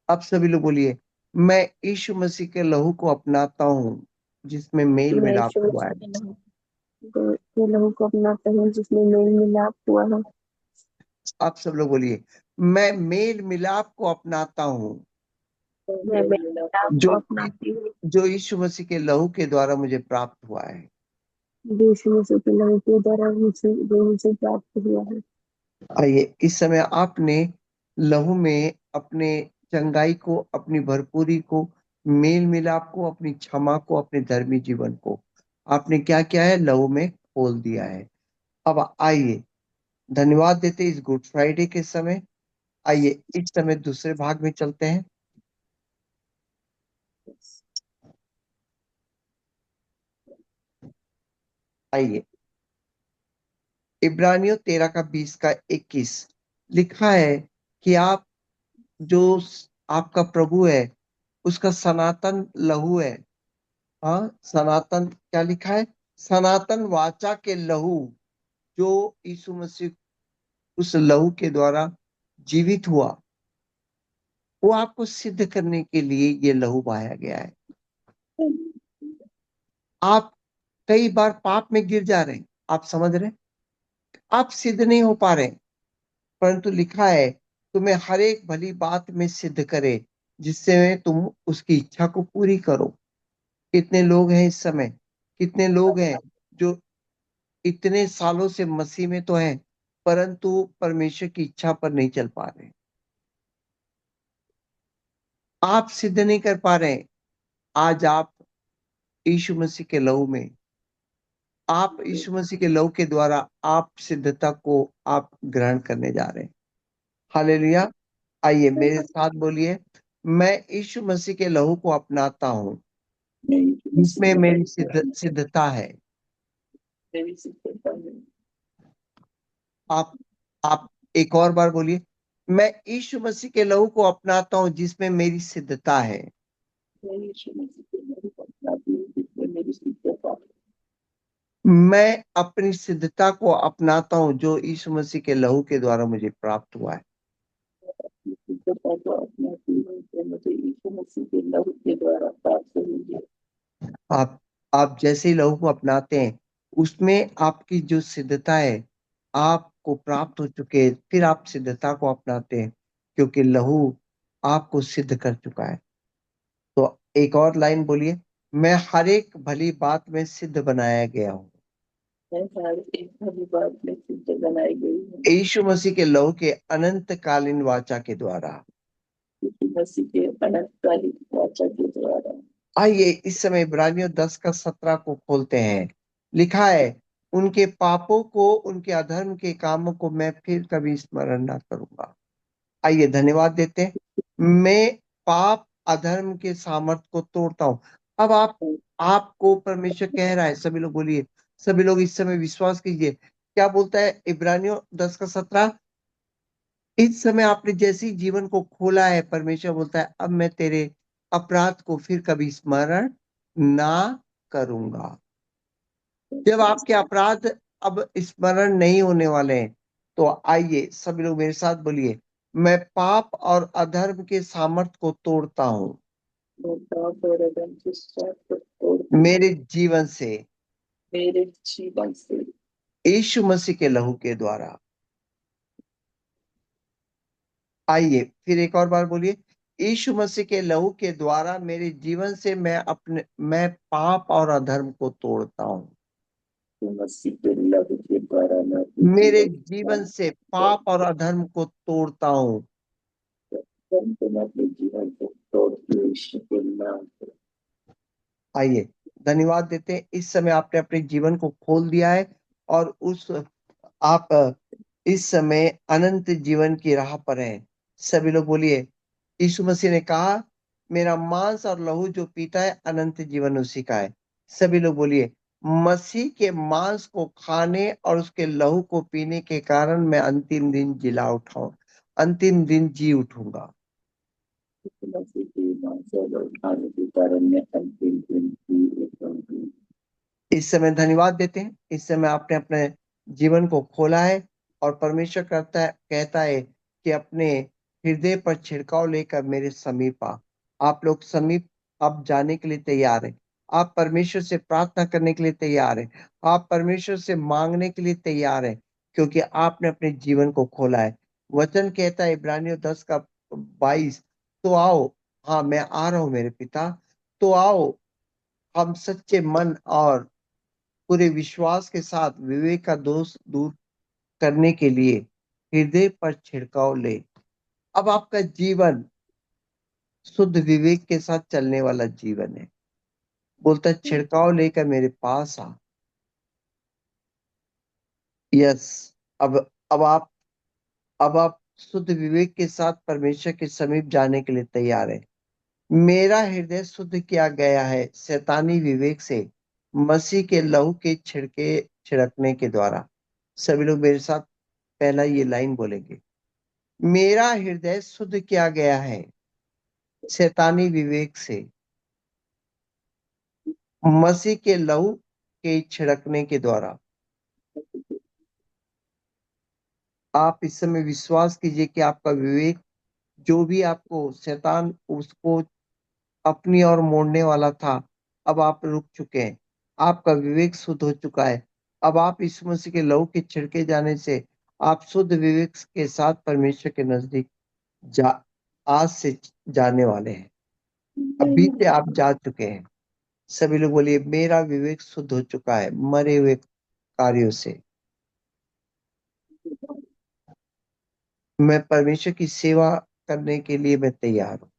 अब सभी लोग बोलिए, मैं यीशु मसीह के लहू को अपनाता हूँ, जिसमें मेल मैं मिलाप यीशु हुआ मसीह है। के लहू को अपनाता हूँ, जिसमें मेल मिलाप हुआ है। आप सब लोग बोलिए, मैं मेल मिलाप को अपनाता हूँ, मैं मेल मिलाप जो को अपनाती हूँ, जो यीशु मसीह के लहू के द्वारा मुझे प्राप्त हुआ है। जो यीशु मसीह के लहू के द्वारा मुझे प्राप्त हुआ है। आइए, इस समय आपने लहू में अपने चंगाई को, अपनी भरपूरी को, मेल मिलाप को, अपनी क्षमा को, अपने धर्मी जीवन को आपने क्या किया है? लहू में खोल दिया है। अब आइए, धन्यवाद देते इस गुड फ्राइडे के समय। आइए, इस समय दूसरे भाग में चलते हैं। आइए, इब्रानियों 13:20-21 लिखा है कि आप जो आपका प्रभु है, उसका सनातन लहू है। हाँ, सनातन क्या लिखा है? सनातन वाचा के लहू, जो यीशु मसीह उस लहू के द्वारा जीवित हुआ, वो आपको सिद्ध करने के लिए ये लहू बहाया गया है। आप कई बार पाप में गिर जा रहे हैं, आप समझ रहे हैं, आप सिद्ध नहीं हो पा रहे, परंतु लिखा है तुम्हें हर एक भली बात में सिद्ध करे, जिससे तुम उसकी इच्छा को पूरी करो। कितने लोग हैं इस समय, कितने लोग हैं जो इतने सालों से मसीह में तो हैं, परंतु परमेश्वर की इच्छा पर नहीं चल पा रहे। आप सिद्ध नहीं कर पा रहे। आज आप यीशु मसीह के लहू में, आप यीशु मसीह के लहू के द्वारा आप सिद्धता को आप ग्रहण करने जा रहे हैं। हालेलुया। आइए मेरे साथ बोलिए, मैं यीशु मसीह के लहू को अपनाता हूँ, मैं यीशु मसीह जिसमें के मेरी लहू को सिद्धता है। मेरी सिद्धता है। आप आप एक और बार बोलिए, मैं यीशु मसीह के लहू को अपनाता हूँ, जिसमें मेरी सिद्धता है। मैं यीशु मसीह के लहू को अपनाती हूँ, जिसमें मेरी सिद्धता है। मैं अपनी सिद्धता को अपनाता हूँ, जो यीशु मसीह के लहू के द्वारा मुझे प्राप्त हुआ है। सिद्धता को अपनाती हूँ, जो मुझे यीशु मसीह के लहू के द्वारा प्राप्त हुई है। आप आप जैसे ही लहू को अपनाते हैं, उसमें आपकी जो सिद्धता है आपको प्राप्त हो चुके हैं, फिर आप सिद्धता को अपनाते हैं, क्योंकि लहू आपको सिद्ध कर चुका है। तो एक और लाइन बोलिए, मैं हर एक भली बात में सिद्ध बनाया गया हूँ, मैं हर एक भली बात में सिद्ध बनाई गई हूँ, यीशु मसीह के लहू के अनंतकालीन वाचा के द्वारा। यीशु मसीह के अनंतकालीन वाचा के द्वारा। आइए, इस समय इब्रानियों 10:17 को खोलते हैं। लिखा है, उनके पापों को, उनके अधर्म के कामों को मैं फिर कभी स्मरण ना करूंगा। आइए, धन्यवाद देते हैं। मैं पाप अधर्म के सामर्थ को तोड़ता हूं। अब आपको परमेश्वर कह रहा है, सभी लोग बोलिए, सभी लोग इस समय विश्वास कीजिए। क्या बोलता है इब्रानियों 10:17? इस समय आपने जैसे ही जीवन को खोला है, परमेश्वर बोलता है, अब मैं तेरे अपराध को फिर कभी स्मरण ना करूंगा। जब आपके अपराध अब स्मरण नहीं होने वाले हैं, तो आइए सभी लोग मेरे साथ बोलिए, मैं पाप और अधर्म के सामर्थ को तोड़ता हूं, मैं पाप और अधर्म के साथ को तोड़ती हूँ, मेरे जीवन से, मेरे जीवन से। यीशु मसीह के लहू के द्वारा। आइए फिर एक और बार बोलिए, यीशु मसीह के लहू के द्वारा मेरे जीवन से मैं पाप और अधर्म को तोड़ता हूँ। यीशु मसीह के लहू के द्वारा मैं अपने मेरे जीवन जीवन से पाप और अधर्म को तोड़ता हूँ। को मैं अपने जीवन को तोड़ती हूँ यीशु के नाम से। आइए धन्यवाद देते हैं, इस समय आपने अपने जीवन को खोल दिया है और उस आप इस समय अनंत जीवन की राह पर हैं। सभी लोग बोलिए, यीशु मसीह ने कहा मेरा मांस और लहू जो पीता है अनंत जीवन उसी का है। सभी लोग बोलिए, मसीह के मांस को खाने और उसके लहू को पीने के कारण मैं अंतिम दिन जिला उठाऊं, अंतिम दिन जी उठूंगा। यीशु मसीह के नाम से और खाने के कारण मैं अंतिम दिन की उठाऊंगी। इस समय धन्यवाद देते हैं, इस समय आपने अपने जीवन को खोला है और परमेश्वर कहता है कि अपने हृदय पर छिड़काव लेकर मेरे समीप आ। आप लोग समीप अब जाने के लिए तैयार हैं। आप परमेश्वर से प्रार्थना करने के लिए तैयार हैं। आप परमेश्वर से मांगने के लिए तैयार हैं, क्योंकि आपने अपने जीवन को खोला है। वचन कहता है इब्रानियों 10 का 22, तो आओ, हाँ मैं आ रहा हूं मेरे पिता, तो आओ हम सच्चे मन और पूरे विश्वास के साथ विवेक का दोष दूर करने के लिए हृदय पर छिड़काव ले। अब आपका जीवन शुद्ध विवेक के साथ चलने वाला जीवन है। बोलता है छिड़काव लेकर मेरे पास आ। यस, अब अब आप अब आप शुद्ध विवेक के साथ परमेश्वर के समीप जाने के लिए तैयार है। मेरा हृदय शुद्ध किया गया है शैतानी विवेक से, मसीह के लहू के छिड़कने के द्वारा। सभी लोग मेरे साथ पहला ये लाइन बोलेंगे, मेरा हृदय शुद्ध किया गया है शैतानी विवेक से, मसीह के लहू के छिड़कने के द्वारा। आप इस समय विश्वास कीजिए कि आपका विवेक, जो भी आपको शैतान उसको अपनी ओर मोड़ने वाला था, अब आप रुक चुके हैं। आपका विवेक शुद्ध हो चुका है। अब आप यीशु मसीह के लहू के छिड़के जाने से आप शुद्ध विवेक के साथ परमेश्वर के नजदीक जा आज से जाने वाले हैं। अभी से आप जा चुके हैं। सभी लोग बोलिए, मेरा विवेक शुद्ध हो चुका है मरे हुए कार्यों से। मैं परमेश्वर की सेवा करने के लिए मैं तैयार हूँ।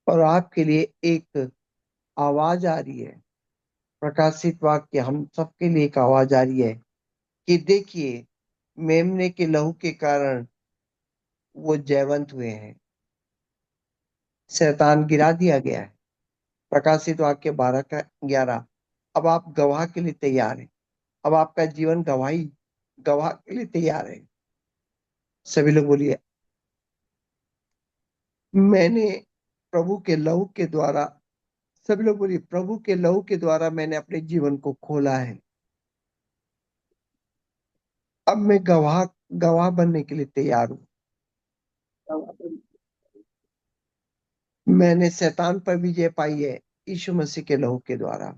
और आपके लिए एक आवाज आ रही है, प्रकाशित वाक्य हम सबके लिए एक आवाज आ रही है कि देखिए, मेमने के लहू के कारण वो जयवंत हुए हैं, शैतान गिरा दिया गया है। प्रकाशित वाक्य 12 का 11। अब आप गवाह के लिए तैयार हैं। अब आपका जीवन गवाह के लिए तैयार है। सभी लोग बोलिए, मैंने प्रभु के लहू के द्वारा, सभी लोग बोलिए, प्रभु के लहू के द्वारा मैंने अपने जीवन को खोला है। अब मैं गवाह गवाह बनने के लिए तैयार हूँ। मैंने शैतान पर विजय पाई है यीशु मसीह के लहू के द्वारा।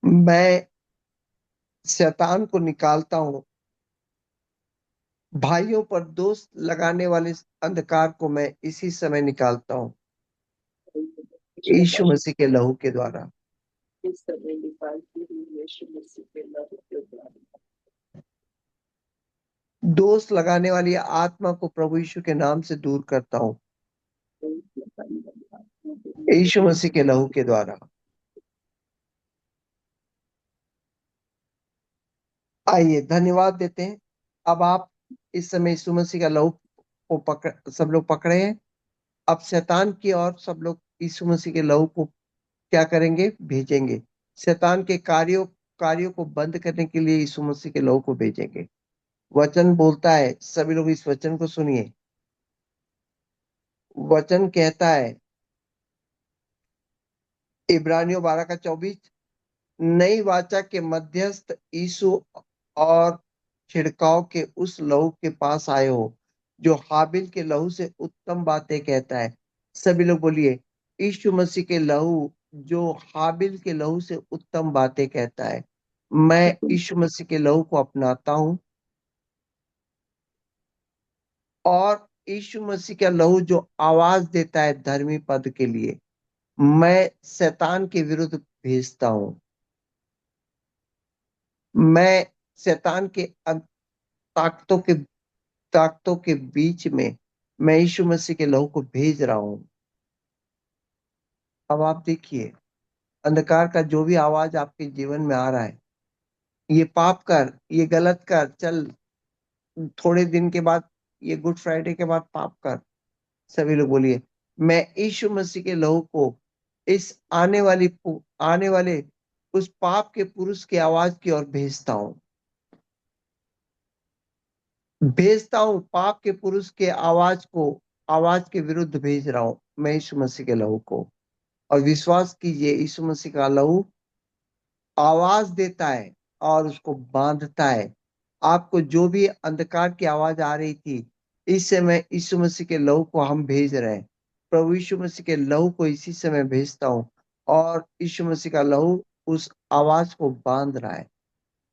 मैं शैतान को निकालता हूँ। भाइयों पर दोष लगाने वाले अंधकार को मैं इसी समय निकालता हूँ यीशु मसीह के लहू के द्वारा। इस समय निकालती हुई यीशु मसीह के लहू के द्वारा। दोष लगाने वाली आत्मा को प्रभु यीशु के नाम से दूर करता हूँ यीशु मसीह के लहू के द्वारा। आइए धन्यवाद देते हैं। अब आप इस समय यीशु मसीह का लहू को सब लोग पकड़े हैं। अब शैतान की ओर सब लोग यीशु मसीह के लहू को क्या करेंगे, भेजेंगे। शैतान के कार्यों को बंद करने के लिए यीशु मसीह के लहू को भेजेंगे। वचन बोलता है, सभी लोग इस वचन को सुनिए। वचन कहता है इब्रानियों 12 का 24, नई वाचा के मध्यस्थ यीशु और छिड़काव के उस लहू के पास आए हो जो हाबिल के लहू से उत्तम बातें कहता है। सभी लोग बोलिए, यीशु मसीह के लहू जो हाबिल के लहू से उत्तम बातें कहता है। मैं यीशु मसीह के लहू को अपनाता हूँ और यीशु मसीह का लहू जो आवाज देता है धर्मी पद के लिए, मैं शैतान के विरुद्ध भेजता हूं। मैं शैतान के ताकतों के ताकतों के बीच में मैं यीशु मसीह के लहू को भेज रहा हूं। अब आप देखिए, अंधकार का जो भी आवाज आपके जीवन में आ रहा है, ये पाप कर, ये गलत कर, चल थोड़े दिन के बाद, ये गुड फ्राइडे के बाद पाप कर, सभी लोग बोलिए, मैं यीशु मसीह के लहू को इस आने वाले उस पाप के पुरुष की आवाज की ओर भेजता हूं। भेजता हूं पाप के पुरुष के आवाज के विरुद्ध भेज रहा हूं मैं यीशु मसीह के लहू को। और विश्वास कीजिए, यीशु मसीह का लहू आवाज देता है और उसको बांधता है। आपको जो भी अंधकार की आवाज आ रही थी, इस समय यीशु मसीह के लहू को हम भेज रहे हैं। प्रभु यीशु मसीह के लहू को इसी समय भेजता हूं और यीशु मसीह का लहू उस आवाज को बांध रहा है।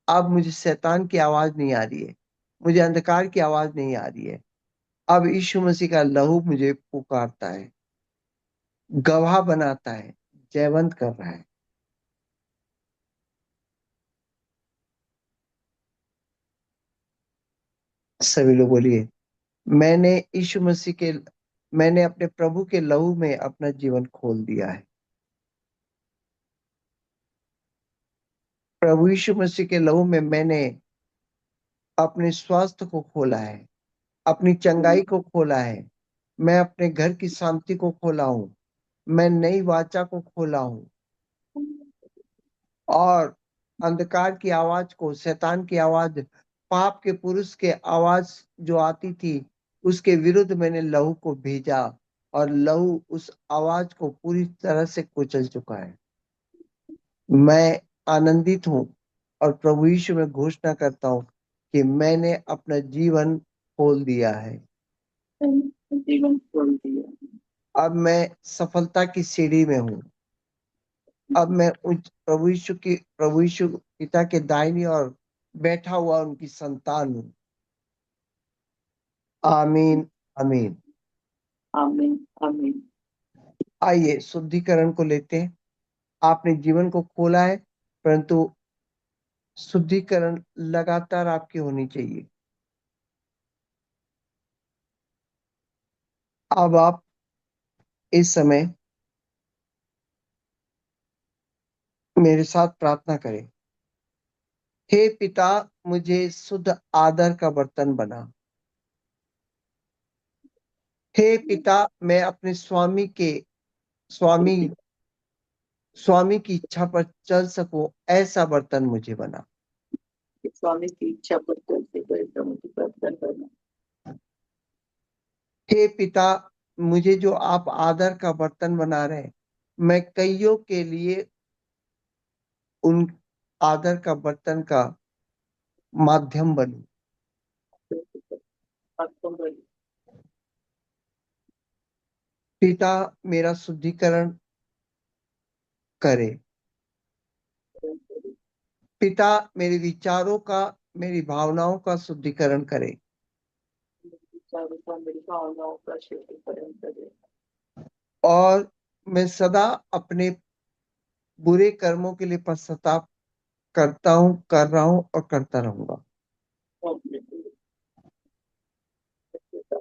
अब मुझे शैतान की आवाज नहीं आ रही है, मुझे अंधकार की आवाज नहीं आ रही है। अब यीशु मसीह का लहू मुझे पुकारता है, गवाह बनाता है, जयवंत कर रहा है। सभी लोग बोलिए, मैंने यीशु मसीह के मैंने अपने प्रभु के लहू में अपना जीवन खोल दिया है। प्रभु यीशु मसीह के लहू में मैंने अपने स्वास्थ्य को खोला है, अपनी चंगाई को खोला है। मैं अपने घर की शांति को खोला हूँ, मैं नई वाचा को खोला हूँ और अंधकार की आवाज को, शैतान की आवाज, पाप के पुरुष के आवाज जो आती थी, उसके विरुद्ध मैंने लहू को भेजा और लहू उस आवाज को पूरी तरह से कुचल चुका है। मैं आनंदित हूं और प्रभु यीशु में घोषणा करता हूं कि मैंने अपना जीवन खोल दिया है। जीवन खोल दिया। अब मैं सफलता की सीढ़ी में हूं। अब मैं उच्च प्रभु यीशु पिता के दाहिनी ओर बैठा हुआ उनकी संतान हूं। आमीन, आमीन। आमीन, आमीन। आइए शुद्धिकरण को लेते हैं। आपने जीवन को खोला है, परंतु शुद्धिकरण लगातार आपकी होनी चाहिए। अब आप इस समय मेरे साथ प्रार्थना करें। हे पिता, मुझे शुद्ध आदर का बर्तन बना। हे पिता, मैं अपने स्वामी स्वामी की इच्छा पर चल सकूं, ऐसा बर्तन मुझे बना। कि स्वामी की इच्छा पर चलते हुए मुझे प्रार्थना करना। हे पिता, मुझे जो आप आदर का बर्तन बना रहे हैं, मैं कईयों के लिए उन आदर का बर्तन का माध्यम बनूं। आपको बड़ी पिता, मेरा शुद्धिकरण करे। पिता, मेरे विचारों का, मेरी भावनाओं का शुद्धिकरण करे विचारों का, मेरी भावनाओं का शुद्धिकरण करे। और मैं सदा अपने बुरे कर्मों के लिए पश्चाताप करता हूँ, कर रहा हूँ और करता रहूंगा। और अपने लिए सत्य का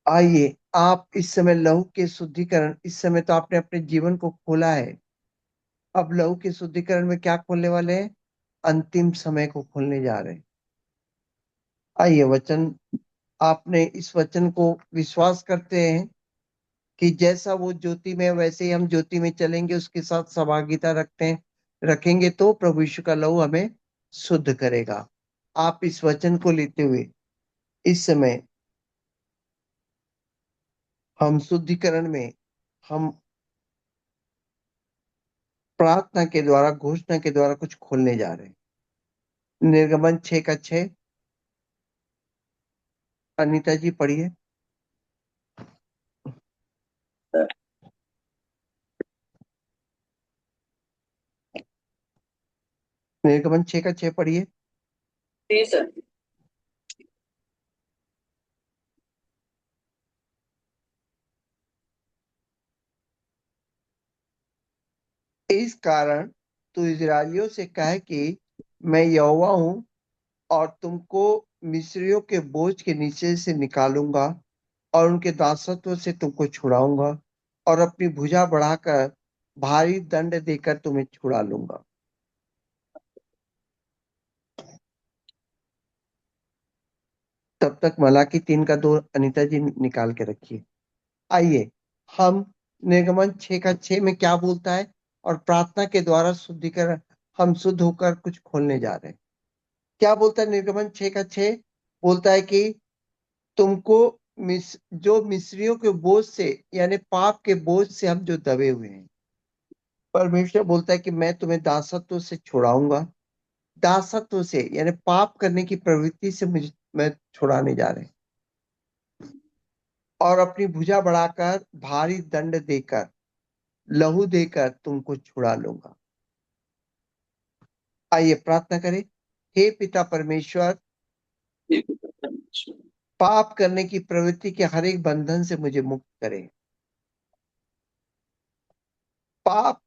आइए, आप इस समय लहू के शुद्धिकरण, इस समय तो आपने अपने जीवन को खोला है, अब लहू के शुद्धिकरण में क्या खोलने वाले हैं? अंतिम समय को खोलने जा रहे हैं। आइए, वचन, आपने इस वचन को विश्वास करते हैं कि जैसा वो ज्योति में है, वैसे ही हम ज्योति में चलेंगे, उसके साथ सहभागिता रखेंगे तो प्रभु यीशु का लहू हमें शुद्ध करेगा। आप इस वचन को लेते हुए इस समय हम शुद्धिकरण में, हम प्रार्थना के द्वारा, घोषणा के द्वारा कुछ खोलने जा रहे हैं। निर्गमन 6:6, अनीता जी पढ़िए। निर्गमन 6:6 पढ़िए। जी सर। इस कारण तू इजरायलियों से कह कि मैं यहोवा हूं, और तुमको मिस्रियों के बोझ के नीचे से निकालूंगा और उनके दासत्व से तुमको छुड़ाऊंगा और अपनी भुजा बढ़ाकर भारी दंड देकर तुम्हें छुड़ा लूंगा। तब तक मलाकी 3 का 2 अनीता जी निकाल के रखिए। आइए हम निर्गमन 6 का 6 में क्या बोलता है, और प्रार्थना के द्वारा शुद्धिकरण, हम शुद्ध होकर कुछ खोलने जा रहे हैं। क्या बोलता है निर्गमन 6 का 6? बोलता है कि तुमको जो मिस्रियों के बोझ से, यानी पाप के बोझ से हम जो दबे हुए हैं, परमेश्वर बोलता है कि मैं तुम्हें दासत्व से छुड़ाऊंगा। दासत्व से यानी पाप करने की प्रवृत्ति से मुझे मैं छुड़ाने जा रहे हैं, और अपनी भुजा बढ़ाकर भारी दंड देकर, लहू देकर तुमको छुड़ा लूंगा। आइए प्रार्थना करें। हे पिता परमेश्वर, हे पिता परमेश्वर, पाप करने की प्रवृत्ति के हर एक बंधन से मुझे मुक्त करें। पाप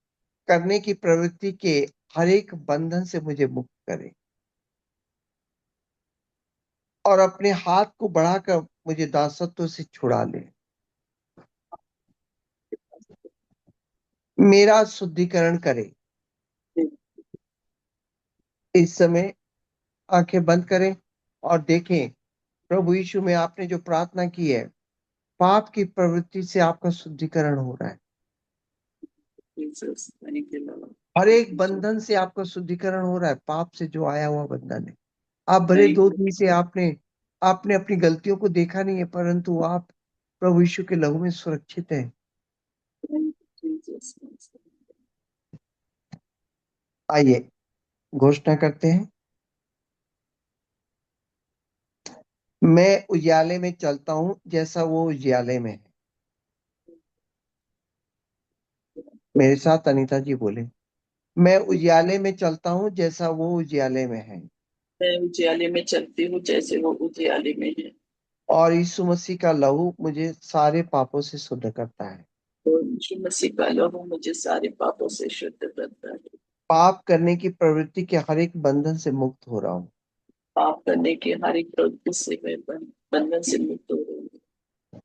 करने की प्रवृत्ति के हर एक बंधन से मुझे मुक्त करें, और अपने हाथ को बढ़ाकर मुझे दासत्व से छुड़ा ले। मेरा शुद्धिकरण करे। इस समय आंखें बंद करें और देखें, प्रभु यीशु में आपने जो प्रार्थना की है, पाप की प्रवृत्ति से आपका शुद्धिकरण हो रहा है। Jesus, thank you Lord, her thank एक यू जीसस, बंधन से आपका शुद्धिकरण हो रहा है, पाप से जो आया हुआ बंधन है। आप भले थैंक दो यू, दिन से आपने आपने अपनी गलतियों को देखा नहीं है, परंतु आप प्रभु यीशु के लहू में सुरक्षित हैं। थैंक यू जीसस, आइए घोषणा करते हैं। मैं उजियाले में चलता हूं जैसा वो उजियाले में है। मेरे साथ अनीता जी बोले, मैं उजियाले में चलता हूं जैसा वो उजियाले में है। मैं उजियाले में चलती हूँ जैसे वो उजियाले में है। और यीशु मसीह का लहू मुझे सारे पापों से शुद्ध करता है। और यीशु मसीह का लहू मुझे सारे पापों से शुद्ध करता है। पाप करने की प्रवृत्ति के हर एक बंधन से मुक्त हो रहा हूँ। पाप करने के हर एक प्रवृत्ति से मैं बंधन से मुक्त हो रही हूँ।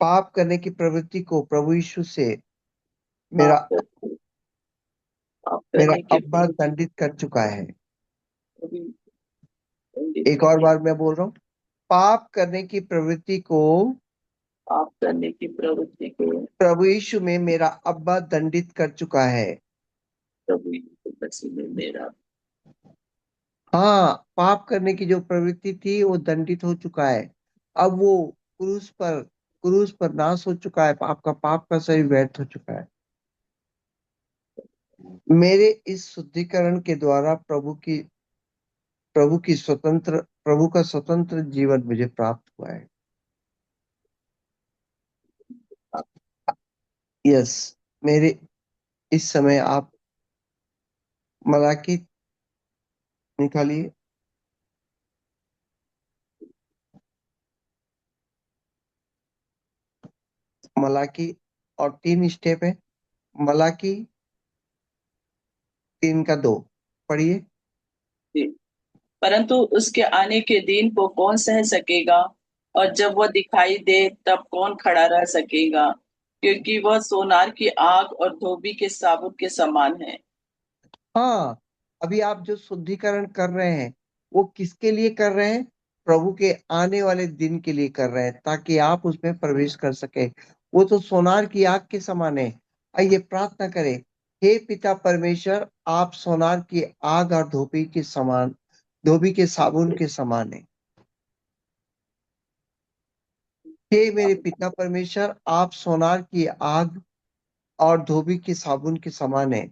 पाप करने की प्रवृत्ति को प्रभु यीशु से मेरा पाप कर पाप मेरा करने के अब्बा प्रवृत्ति दंडित कर चुका है। कभी दंडित एक कर और दिया। बार मैं बोल रहा हूँ, पाप करने की प्रवृत्ति को पाप करने की प्रवृत्ति को प्रभु यीशु में मेरा अब्बा दंडित कर चुका है। प्रभु यीशु मसीह में मेरा हाँ, पाप करने की जो प्रवृत्ति थी वो दंडित हो चुका है। अब वो क्रूस पर नाश हो चुका है। आपका पाप का सही व्यर्थ हो चुका है। मेरे इस शुद्धिकरण के द्वारा प्रभु का स्वतंत्र जीवन मुझे प्राप्त हुआ है। यस, मेरे इस समय आप मलाकी निकालिए। मलाकी, और 3 स्टेप है। मलाकी 3 का 2 पढ़िए। परंतु उसके आने के दिन को कौन सह सकेगा, और जब वह दिखाई दे तब कौन खड़ा रह सकेगा, क्योंकि वह सोनार की आग और धोबी के साबुत के समान है। हाँ, अभी आप जो शुद्धिकरण कर रहे हैं वो किसके लिए कर रहे हैं? प्रभु के आने वाले दिन के लिए कर रहे हैं, ताकि आप उसमें प्रवेश कर सके। वो तो सोनार की आग के समान है। आइए प्रार्थना करें। हे पिता परमेश्वर, आप सोनार की आग और धोबी के साबुन के समान है। हे मेरे पिता परमेश्वर, आप सोनार की आग और धोबी के साबुन के समान है।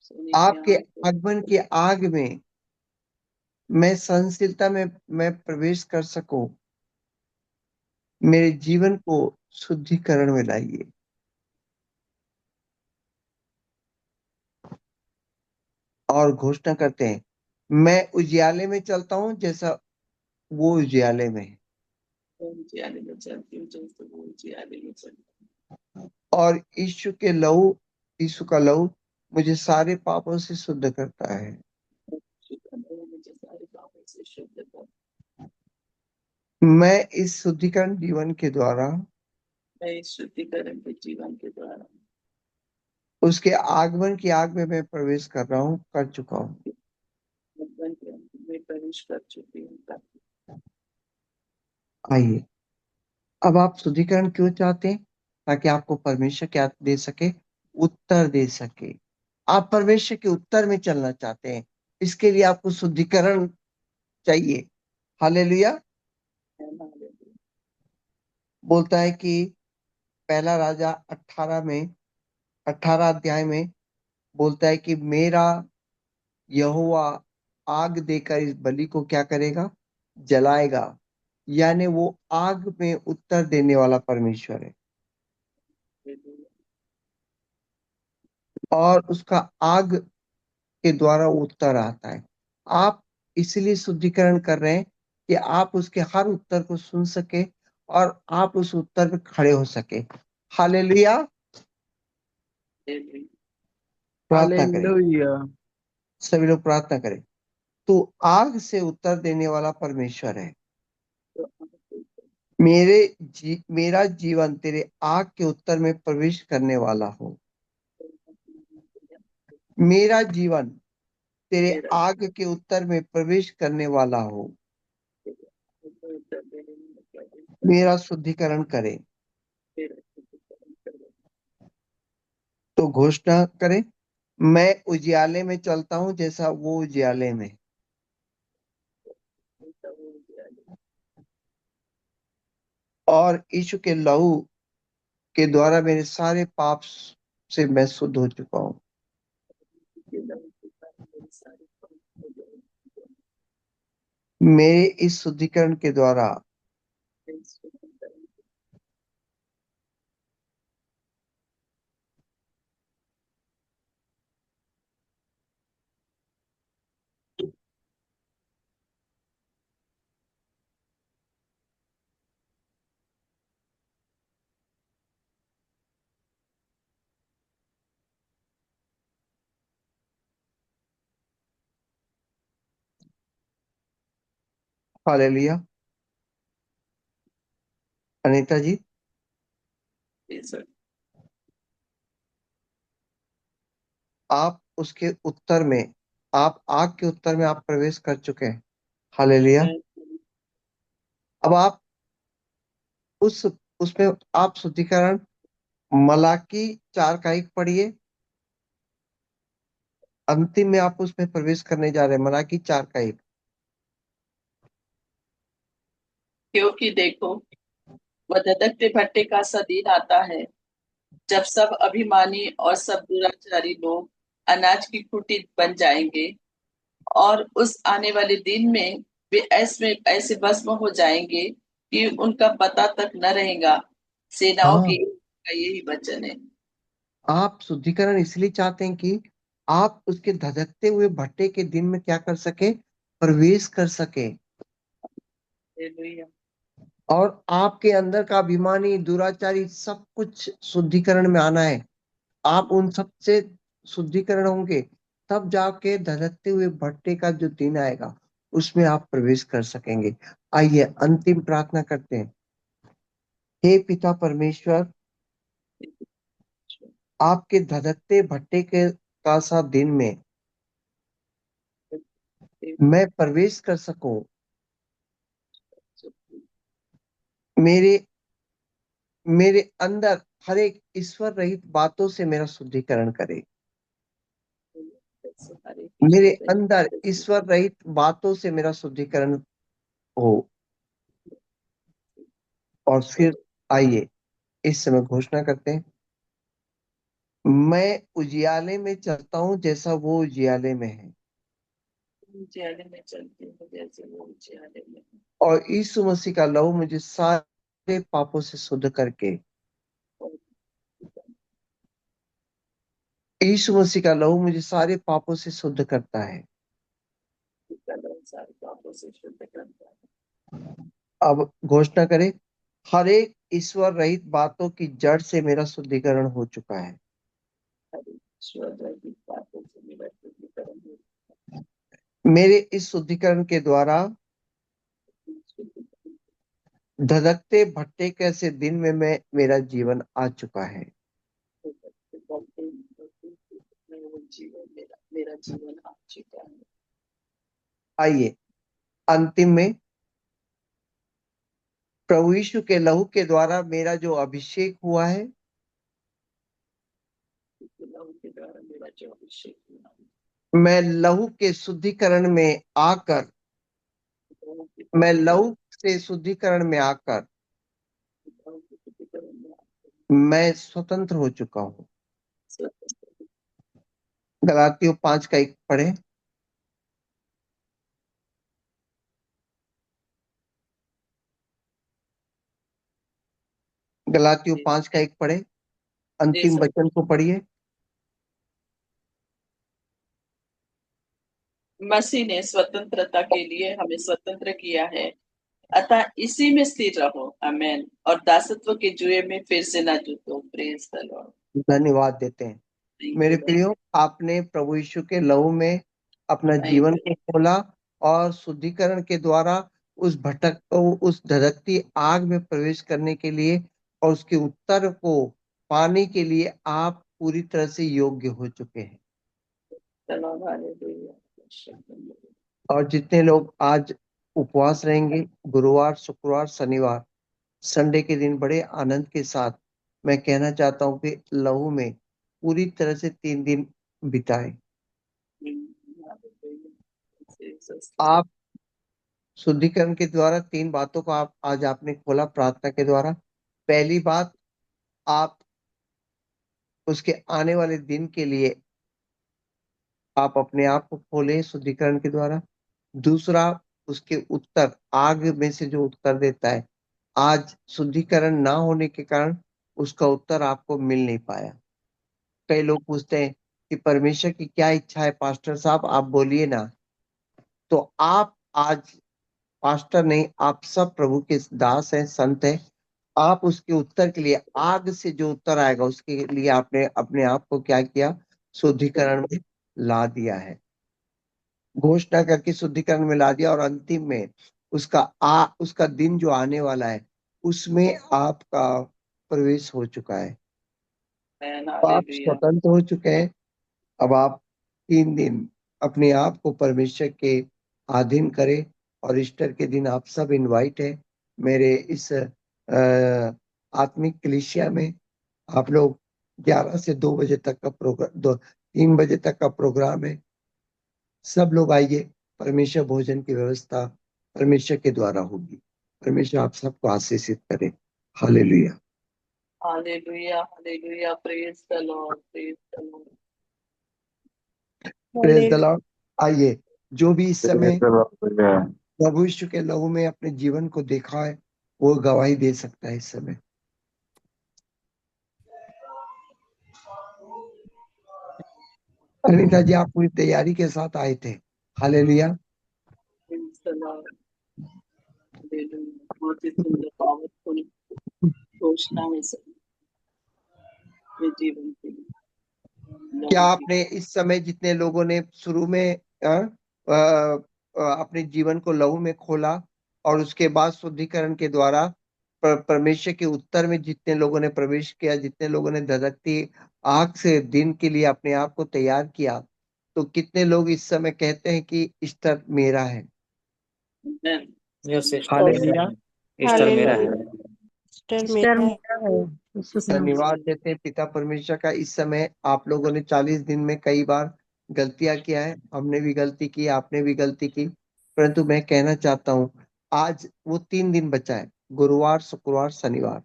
सोने की आपके आग आगमन की आग में मैं सहनशीलता में मैं प्रवेश कर सकूं। मेरे जीवन को शुद्धिकरण में लाइए। और घोषणा करते हैं, मैं उजियाले में चलता हूं जैसा वो उजियाले में है। उजियाले में चलती हूँ जैसे वो उजियाले में चलती और यीशु का लहू मुझे सारे पापों से शुद्ध करता है। मुझे सारे पापों से शुद्ध कर। मैं इस शुद्धिकरण जीवन के द्वारा मैं इस शुद्धिकरण के जीवन के द्वारा उसके आगमन की आग में मैं प्रवेश कर चुका हूँ। भगवान के अंत में प्रवेश कर चुकी हूँ। आइए, अब आप शुद्धिकरण क्यों चाहते हैं? ताकि आपको परमेश्वर क्या दे सके? उत्तर दे सके। आप परमेश्वर के उत्तर में चलना चाहते हैं, इसके लिए आपको शुद्धिकरण चाहिए। हालेलुया। बोलता है कि पहला राजा 18 अध्याय में बोलता है कि मेरा यहोवा आग देकर इस बलि को क्या करेगा? जलाएगा। यानी वो आग में उत्तर देने वाला परमेश्वर है, और उसका आग के द्वारा उत्तर आता है। आप इसलिए शुद्धिकरण कर रहे हैं कि आप उसके हर उत्तर को सुन सके और आप उस उत्तर पे खड़े हो सके। हालेलुया। प्रार्थना करें, हालेलुया। सभी लोग प्रार्थना करें। तो आग से उत्तर देने वाला परमेश्वर है। मेरा जीवन तेरे आग के उत्तर में प्रवेश करने वाला हो। मेरा जीवन तेरे आग के उत्तर में प्रवेश करने वाला हो। मेरा शुद्धिकरण करे। तो घोषणा करें, मैं उजियाले में चलता हूं जैसा वो उजियाले में। और यीशु के लहू के द्वारा मेरे सारे पाप से मैं शुद्ध हो चुका हूँ। मेरे इस शुद्धिकरण के द्वारा हालेलुया। अनीता जी, आप उसके उत्तर में, आप आग के उत्तर में आप प्रवेश कर चुके हैं। हालेलुया। अब आप उस उसमें आप शुद्धिकरण मलाकी 4 का 1 पढ़िए। अंतिम में आप उसमें प्रवेश करने जा रहे हैं। मलाकी 4 का 1। क्योंकि देखो, वह धधकते भट्टे का सा दिन आता है, जब सब अभिमानी और सब दुराचारी लोग अनाज की कुटी बन जाएंगे, और उस आने वाले दिन में वे ऐसे ऐसे भस्म हो जाएंगे कि उनका पता तक न रहेगा। सेनाओं हाँ, की का यही वचन है। आप शुद्धिकरण इसलिए चाहते हैं कि आप उसके धधकते हुए भट्टे के दिन में क्या कर सके? प्रवेश कर सके। हालेलुया। और आपके अंदर का अभिमानी दुराचारी सब कुछ शुद्धिकरण में आना है। आप उन सब से शुद्धिकरण होंगे, तब जाके धधकते हुए भट्टे का जो दिन आएगा उसमें आप प्रवेश कर सकेंगे। आइए अंतिम प्रार्थना करते हैं। हे पिता परमेश्वर, आपके धधकते भट्टे के का सा दिन में मैं प्रवेश कर सकूं। मेरे मेरे अंदर हर एक ईश्वर रहित बातों से मेरा शुद्धिकरण करे। मेरे अंदर ईश्वर रहित बातों से मेरा शुद्धिकरण हो। और फिर आइए इस समय घोषणा करते हैं, मैं उजियाले में चलता हूं जैसा वो उजियाले में है। उजियाले में चलती हूँ जैसे वो उजियाले में। और यीशु मसीह का लहू मुझे सारे पापों से शुद्ध करके, यीशु मसीह का लहू मुझे सारे पापों से शुद्ध करता है। सारे पापों से शुद्ध करता है। अब घोषणा करें, हर एक ईश्वर रहित बातों की जड़ से मेरा शुद्धिकरण हो चुका है। ईश्वर रहित बातों से मेरा शुद्धिकरण हो मेरे इस शुद्धिकरण के द्वारा धधकते भट्टे कैसे दिन में मेरा जीवन आ चुका है। जीवन मेरा जीवन आ चुका है। आइए अंतिम में प्रभु यीशु के लहू के द्वारा मेरा जो अभिषेक हुआ है, लहू के द्वारा मेरा जो अभिषेक हुआ, मैं लहू के शुद्धिकरण में आकर, मैं लहू से शुद्धिकरण में आकर मैं स्वतंत्र हो चुका हूँ। गलातियों 5:1 पढ़े। गलातियों 5:1 पढ़े, अंतिम वचन को पढ़िए। मसीह ने स्वतंत्रता के लिए हमें स्वतंत्र किया है, अतः इसी में स्थिर रहो, आमेन, और दासत्व के जुए में फिर से ना जूतो। Praise the Lord. धन्यवाद देते हैं। मेरे प्रियो, आपने प्रभु यीशु के लहू में अपना जीवन को खोला और शुद्धिकरण के द्वारा उस धधकती आग में प्रवेश करने के लिए और उसके उत्तर को पाने के लिए आप पूरी तरह से योग्य हो चुके हैं। और जितने लोग आज उपवास रहेंगे, गुरुवार, शुक्रवार, शनिवार, संडे के दिन बड़े आनंद के साथ मैं कहना चाहता हूं कि लहू में पूरी तरह से 3 दिन बिताएं। आप शुद्धिकरण के द्वारा 3 बातों को आप आज आपने खोला प्रार्थना के द्वारा। पहली बात, आप उसके आने वाले दिन के लिए आप अपने आप को खोले शुद्धिकरण के द्वारा। दूसरा, उसके उत्तर, आग में से जो उत्तर देता है, आज शुद्धिकरण ना होने के कारण उसका उत्तर आपको मिल नहीं पाया। कई लोग पूछते हैं कि परमेश्वर की क्या इच्छा है पास्टर साहब, आप बोलिए ना। तो आप आज पास्टर नहीं, आप सब प्रभु के दास हैं, संत हैं। आप उसके उत्तर के लिए, आग से जो उत्तर आएगा उसके लिए आपने अपने आप को क्या किया, शुद्धिकरण में ला दिया है, घोषणा करके शुद्धिकरण में ला दिया। और अंतिम में उसका दिन जो आने वाला है उसमें आपका प्रवेश हो चुका है। तो आप स्वतंत्र हो चुके हैं। अब आप 3 दिन अपने आप को परमेश्वर के अधीन करें। और ईस्टर के दिन आप सब इनवाइट है मेरे इस आत्मिक कलीसिया में। आप लोग 11 से 2 बजे तक का प्रोग्राम, 3 बजे तक का प्रोग्राम है। सब लोग आइए, परमेश्वर भोजन की व्यवस्था परमेश्वर के द्वारा होगी। परमेश्वर आप सबको आशीषित करे। Hallelujah, hallelujah, hallelujah, praise the Lord, praise the Lord, praise the Lord. आइए, जो भी इस समय प्रभु यीशु के लहू में अपने जीवन को देखा है वो गवाही दे सकता है इस समय। अनिता जी, आप पूरी तैयारी के साथ आए थे। Hallelujah, praise the Lord, hallelujah. बहुत ही सुंदर पावरफुल घोषणा है सर ये जीवन के लिए। क्या आपने इस समय जितने लोगों ने शुरू में अपने जीवन को लहू में खोला और उसके बाद शुद्धिकरण के द्वारा परमेश्वर के उत्तर में जितने लोगों ने प्रवेश किया, जितने लोगों ने धधकती आग से दिन के लिए अपने आप को तैयार किया, तो कितने लोग इस समय कहते हैं कि ईस्टर मेरा है? हालेलुया, ईस्टर मेरा है। धन्यवाद देते हैं पिता परमेश्वर का। इस समय आप लोगों ने 40 दिन में कई बार गलतियां किया है, हमने भी गलती की, आपने भी गलती की, परंतु मैं कहना चाहता हूं आज वो 3 दिन बचा है, गुरुवार, शुक्रवार, शनिवार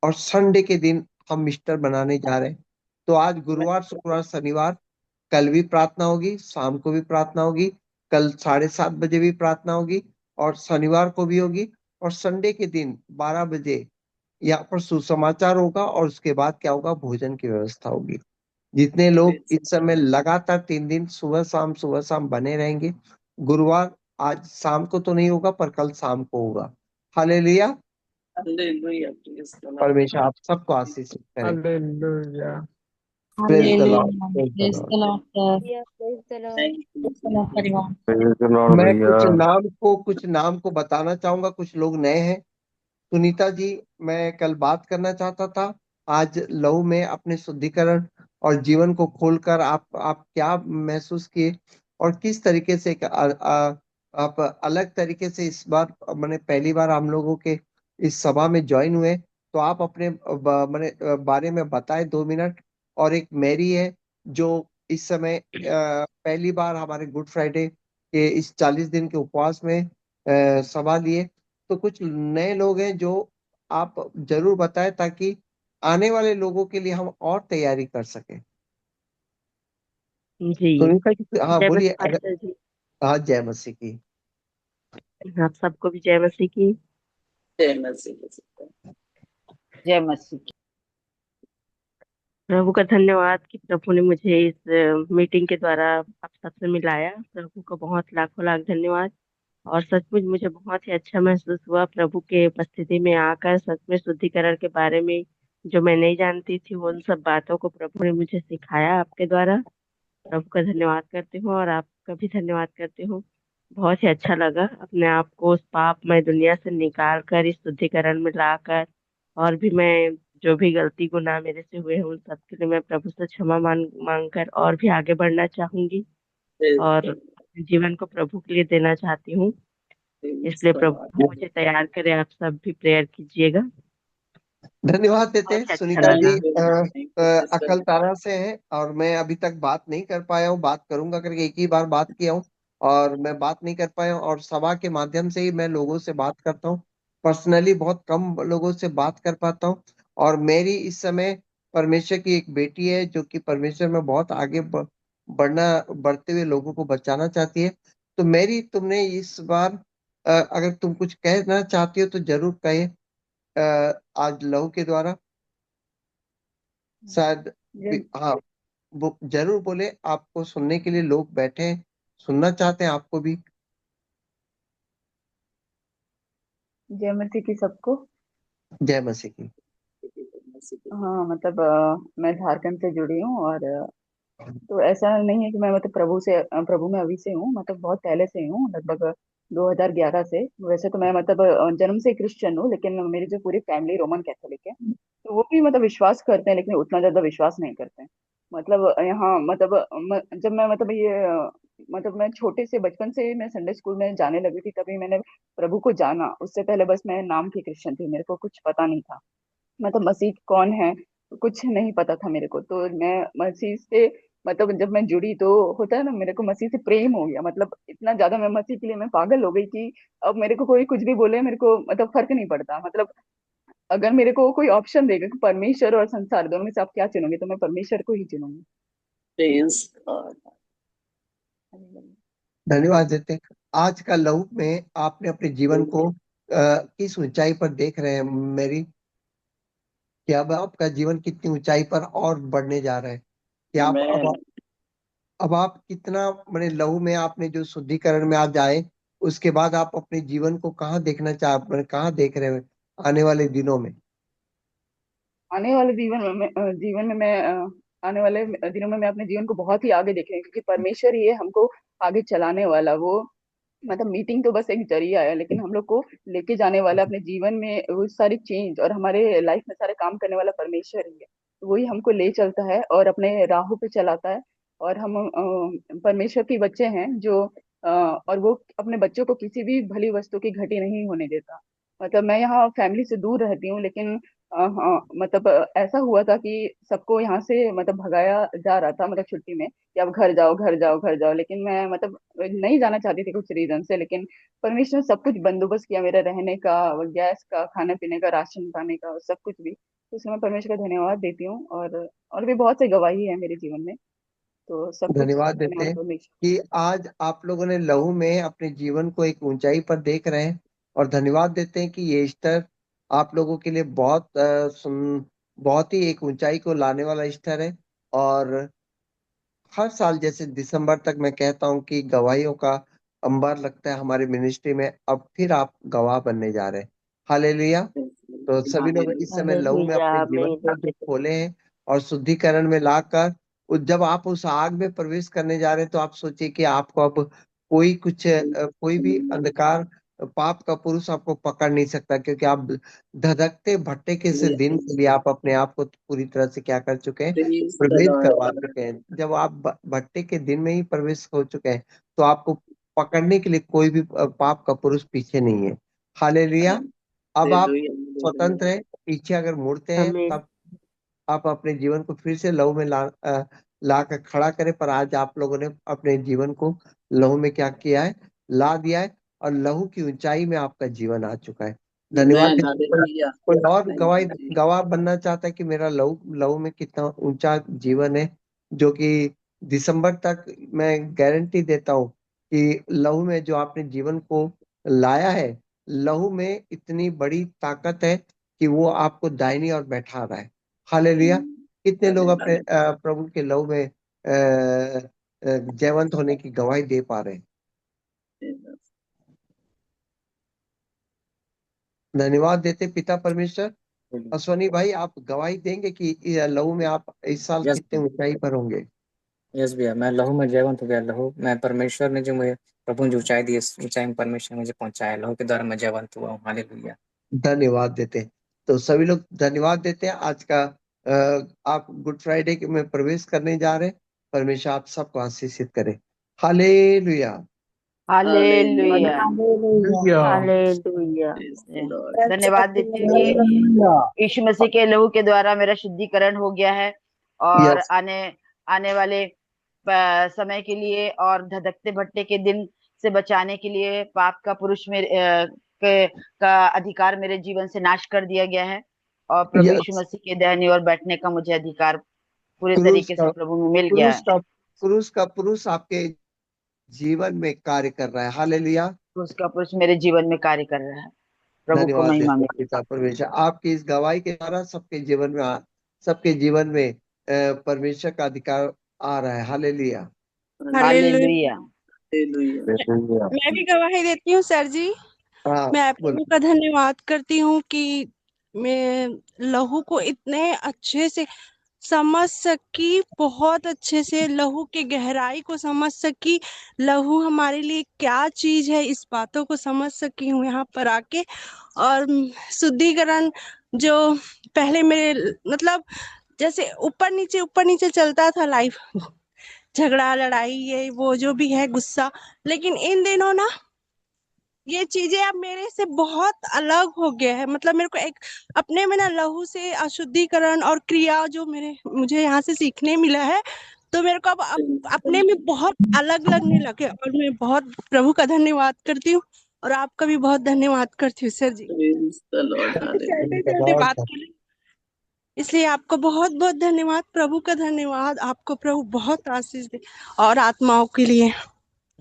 और संडे के दिन हम मिस्टर बनाने जा रहे हैं। तो आज गुरुवार, शुक्रवार, शनिवार, कल भी प्रार्थना होगी, शाम को भी प्रार्थना होगी, कल 7:30 बजे भी प्रार्थना होगी और शनिवार को भी होगी, और संडे के दिन 12 बजे यहाँ पर सुसमाचार होगा और उसके बाद क्या होगा, भोजन की व्यवस्था होगी। जितने लोग इस समय लगातार 3 दिन सुबह शाम बने रहेंगे, गुरुवार आज शाम को तो नहीं होगा पर कल शाम को होगा। Hallelujah, hallelujah, praise the Lord. परमेश्वर आप सबको आशीषित करे। Hallelujah. Praise the Lord, hallelujah, praise the praise Lord. The Lord sir, praise the Lord. Thank you praise the Lord Jesus. परिवार। प्रेज द लॉर्ड मैं भैया। कुछ नाम को बताना चाहूंगा, कुछ लोग नए हैं। सुनीता जी, मैं कल बात करना चाहता था। आज लहू में अपने शुद्धिकरण और जीवन को खोलकर आप क्या महसूस किए और किस तरीके से आप अलग तरीके से इस बार मैंने पहली बार हम लोगों के इस सभा में ज्वाइन हुए, तो आप अपने मैंने बारे में बताएं 2 मिनट। और एक मैरी है जो इस समय पहली बार हमारे गुड फ्राइडे के इस 40 दिन के उपवास में सभा लिए। तो कुछ नए लोग हैं जो आप जरूर बताएं ताकि आने वाले लोगों के लिए हम और तैयारी कर सकें। जी। सुनीता जी, हाँ जय बोलिए। मसीह अगर पास्टर जी। हाँ, जय मसीह की। आप सबको भी जय मसीह की। जय मसीह की। जय मसीह। प्रभु का धन्यवाद कि प्रभु ने मुझे इस मीटिंग के द्वारा आप सबसे मिलाया। प्रभु को बहुत लाखों लाख धन्यवाद। और सचमुच मुझे बहुत ही अच्छा महसूस हुआ प्रभु के उपस्थिति में आकर। सच में शुद्धिकरण के बारे में जो मैं नहीं जानती थी, उन सब बातों को प्रभु ने मुझे सिखाया आपके द्वारा। प्रभु का धन्यवाद करती हूँ और आपका भी धन्यवाद करती हूँ। बहुत ही अच्छा लगा अपने आप को उस पापमय दुनिया से निकाल कर इस शुद्धिकरण में लाकर। और भी मैं जो भी गलती गुनाह मेरे से हुए हैं, उन सब के लिए मैं प्रभु से क्षमा मांग कर और भी आगे बढ़ना चाहूंगी प्रेज और द अपने जीवन को प्रभु के लिए देना चाहती हूँ। इसलिए लॉर्ड। प्रभु मुझे तैयार करे। आप सब भी प्रेयर कीजिएगा। धन्यवाद देते हैं बहुत ही अच्छा सुनीता जी। लगा। Thank you sister. अकलतारा से हैं और मैं अभी तक बात नहीं कर पाया हूँ, बात करूंगा करके एक ही बार बात किया हूँ और मैं बात नहीं कर पाया हूँ। और सभा के माध्यम से ही मैं लोगों से बात करता हूँ, पर्सनली बहुत कम लोगों से बात कर पाता हूँ। और मेरी इस समय परमेश्वर की एक बेटी है जो कि परमेश्वर में बहुत आगे बढ़ते हुए लोगों को बचाना चाहती है। तो मेरी, तुमने इस बार अगर तुम कुछ कहना चाहती हो तो जरूर कहे। आज लहू के द्वारा शायद हाँ, वो जरूर बोले। आपको सुनने के लिए लोग बैठे हैं, सुनना चाहते हैं आपको भी। जय मसीह की सबको। जय मसीह की। हाँ मतलब मैं झारखंड से जुड़ी हूँ और तो ऐसा नहीं है कि मैं मतलब प्रभु में अभी से हूँ, मतलब बहुत पहले से हूँ, लगभग 2011 से। वैसे तो मैं मतलब जन्म से क्रिश्चियन हूँ, लेकिन मेरी जो पूरी फैमिली रोमन कैथोलिक है, तो वो भी मतलब विश्वास करते हैं, लेकिन उतना ज्यादा विश्वास नहीं करते हैं। मतलब यहाँ मतलब जब मैं मतलब मतलब मैं छोटे से बचपन से ही मैं संडे स्कूल में जाने लगी थी, तभी मैंने प्रभु को जाना। उससे पहले बस मैं नाम की क्रिश्चियन थी, मेरे को कुछ पता नहीं था, मतलब मसीह कौन है कुछ नहीं पता था मेरे को। तो मैं मसीह से मतलब जब मैं जुड़ी तो होता है ना, मेरे को मसीह से प्रेम हो गया। मतलब इतना ज्यादा मैं मसीह के लिए मैं पागल हो गई कि अब मेरे को कोई कुछ भी बोले, मेरे को मतलब फर्क नहीं पड़ता। मतलब अगर मेरे को कोई ऑप्शन देगा कि परमेश्वर और संसार दोनों में से आप क्या चुनोगे, तो मैं परमेश्वर को ही चुनूंगी। Praise God. धन्यवाद देते हैं। आज का लहू में आपने अपने जीवन को किस ऊंचाई पर देख रहे हैं मेरी? क्या अब आपका जीवन कितनी ऊंचाई पर और बढ़ने जा रहा है? क्या आप आमेन। अब आप कितना, मैंने लहू में आपने जो शुद्धिकरण में आज आए, उसके बाद आप अपने जीवन को कहाँ देखना मैंने कहाँ देख रहे हैं आने वाले दिनों में? आने वाले जीवन में मैं आने वाले दिनों में मैं अपने जीवन को बहुत ही आगे देखेंगे, क्योंकि परमेश्वर ही है हमको आगे चलाने वाला। वो मतलब मीटिंग तो बस एक जरिया है, लेकिन हम लोग को लेके जाने वाला अपने जीवन में वो सारी चेंज और हमारे लाइफ में सारे काम करने वाला परमेश्वर ही है। तो वही हमको ले चलता है और अपने राहों पे चलाता है। और हम परमेश्वर के बच्चे हैं जो और वो अपने बच्चों को किसी भी भली वस्तु की घटी नहीं होने देता। मतलब मैं यहाँ फैमिली से दूर रहती हूँ, लेकिन हाँ मतलब ऐसा हुआ था कि सबको यहाँ से मतलब भगाया जा रहा था, मतलब छुट्टी में कि अब घर जाओ घर जाओ घर जाओ। लेकिन मैं मतलब नहीं जाना चाहती थी कुछ रीजन से, लेकिन परमेश्वर ने सब कुछ बंदोबस्त किया, मेरा रहने का, गैस का, खाने पीने का, राशन पाने का, सब कुछ भी। तो इसलिए मैं परमेश्वर का धन्यवाद देती हूँ। और भी बहुत से गवाही है मेरे जीवन में, तो सब कुछ धन्यवाद देते धन्यवाद हैं परमेश्वर। कि आज आप लोगों ने लहू में अपने जीवन को एक ऊंचाई पर देख रहे हैं। और धन्यवाद देते हैं कि ये ईस्टर आप लोगों के लिए बहुत ही एक ऊंचाई को लाने वाला ईस्टर है। और हर साल जैसे दिसंबर तक मैं कहता हूँ कि गवाहियों का अंबार लगता है हमारी मिनिस्ट्री में, अब फिर आप गवाह बनने जा रहे हैं। हालेलुया। तो सभी लोग इस समय लहू में हालेलुया अपने जीवन को आमीन। जो खोले हैं और शुद्धिकरण में लाकर जब आप उस आग में प्रवेश करने जा रहे हैं तो आप सोचिए कि आपको अब कोई भी अंधकार पाप का पुरुष आपको पकड़ नहीं सकता, क्योंकि आप धधकते भट्टे के से दिन के लिए आप अपने आप को पूरी तरह से क्या कर चुके हैं, Praise the प्रवेश करवा Lord. चुके हैं। जब आप भट्टे के दिन में ही प्रवेश हो चुके हैं तो आपको पकड़ने के लिए कोई भी पाप का पुरुष पीछे नहीं है। हालेलुया। अब आप Hallelujah. स्वतंत्र हैं, पीछे अगर मुड़ते हैं आमीन। तब आप अपने जीवन को फिर से लहू में ला कर खड़ा करें। पर आज आप लोगों ने अपने जीवन को लहू में क्या किया है, ला दिया है, और लहू की ऊंचाई में आपका जीवन आ चुका है। धन्यवाद। Amen. Hallelujah. कोई और Thank you, Jesus. गवाह बनना चाहता है कि मेरा लहू लहू में कितना ऊंचा जीवन है, जो कि दिसंबर तक मैं गारंटी देता हूँ कि लहू में जो आपने जीवन को लाया है, लहू में इतनी बड़ी ताकत है कि वो आपको दाहिनी ओर बैठा रहा है। हालेलुया। कितने लोग अपने प्रभु के लहू में जयवंत होने की गवाही दे पा रहे हैं। धन्यवाद देते पिता परमेश्वर। अश्वनी भाई, आप गवाही देंगे कि लहू में आप इस साल यस कितने ऊंचाई पर होंगे? यस भैया, मैं लहू में जयवंत हो गया। लहू मैं परमेश्वर ने जो मुझे प्रभु ने जो ऊंचाई दी, इस ऊंचाई में परमेश्वर ने मुझे पहुंचाया। लहू के द्वारा मैं जयवंत हुआ हूँ। हालेलुया। धन्यवाद देते हैं। तो सभी लोग धन्यवाद देते हैं। आज का आप गुड फ्राइडे में प्रवेश करने जा रहे हैं। परमेश्वर आप सबको आशीषित करे। Hallelujah. Hallelujah. Hallelujah. Praise the Lord. धन्यवाद देती हूँ कि यीशु मसीह के लहू के द्वारा मेरा शुद्धिकरण हो गया है और यस, आने वाले समय के लिए और धधकते भट्टे के दिन से बचाने के लिए पाप का पुरुष का अधिकार मेरे जीवन से नाश कर दिया गया है और प्रभु यीशु यस। मसीह के दाहिनी ओर बैठने का मुझे अधिकार पूरे क्रूस तरीके का से प्रभु में मिल गया क्रूस है। का क्रूस का पुरुष आपके जीवन में कार्य कर रहा है। हालेलुया। उसका पुरुष मेरे जीवन में कार्य कर रहा है। प्रभु को धन्यवाद महिमा देते हैं मिले। पिता परमेश्वर। आपकी इस गवाही के द्वारा सबके जीवन में परमेश्वर का अधिकार आ रहा है। हालेलुया। हालेलुया। Hallelujah. हालेलुया। मैं भी गवाही देती हूँ सर जी। हाँ, मैं बोलो। प्रभु का धन्यवाद करती हूँ कि मैं लहू को इतने अच्छे से समझ सकी, बहुत अच्छे से लहू की गहराई को समझ सकी, लहू हमारे लिए क्या चीज है इस बातों को समझ सकी हूँ यहाँ पर आके। और शुद्धिकरण जो पहले मेरे मतलब जैसे ऊपर नीचे चलता था लाइफ, झगड़ा लड़ाई ये वो जो भी है गुस्सा, लेकिन इन दिनों ना ये चीजें अब मेरे से बहुत अलग हो गया है। मतलब मेरे को एक अपने में ना लहू से अशुद्धिकरण और क्रिया जो मुझे यहाँ से सीखने मिला है, तो मेरे को अब अपने में बहुत अलग लगने लगे और मैं बहुत प्रभु का धन्यवाद करती हूँ और आपका भी बहुत धन्यवाद करती हूँ सर जी। Praise the Lord. चलते Hallelujah. चलते बात कर रही हूँ, इसलिए आपको बहुत बहुत धन्यवाद, प्रभु का धन्यवाद। आपको प्रभु बहुत आशीष दे और आत्माओं के लिए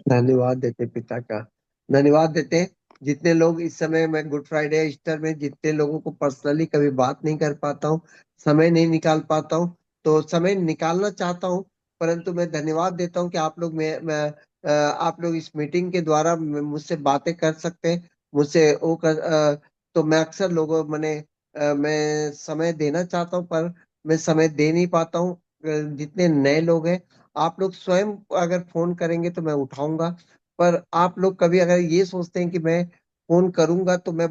धन्यवाद देते पिता का। धन्यवाद देते जितने लोग इस समय मैं गुड फ्राइडे ईस्टर में जितने लोगों को पर्सनली कभी बात नहीं कर पाता हूँ, समय नहीं निकाल पाता हूँ, तो समय निकालना चाहता हूँ। परंतु मैं धन्यवाद देता हूँ कि आप लोग आप लोग इस मीटिंग के द्वारा मुझसे बातें कर सकते हैं। मुझसे तो मैं अक्सर लोगों मैं समय देना चाहता हूँ, पर मैं समय दे नहीं पाता हूँ। जितने नए लोग हैं, आप लोग स्वयं अगर फोन करेंगे तो मैं उठाऊंगा। पर आप लोग कभी अगर ये सोचते हैं कि मैं फोन करूंगा तो मैं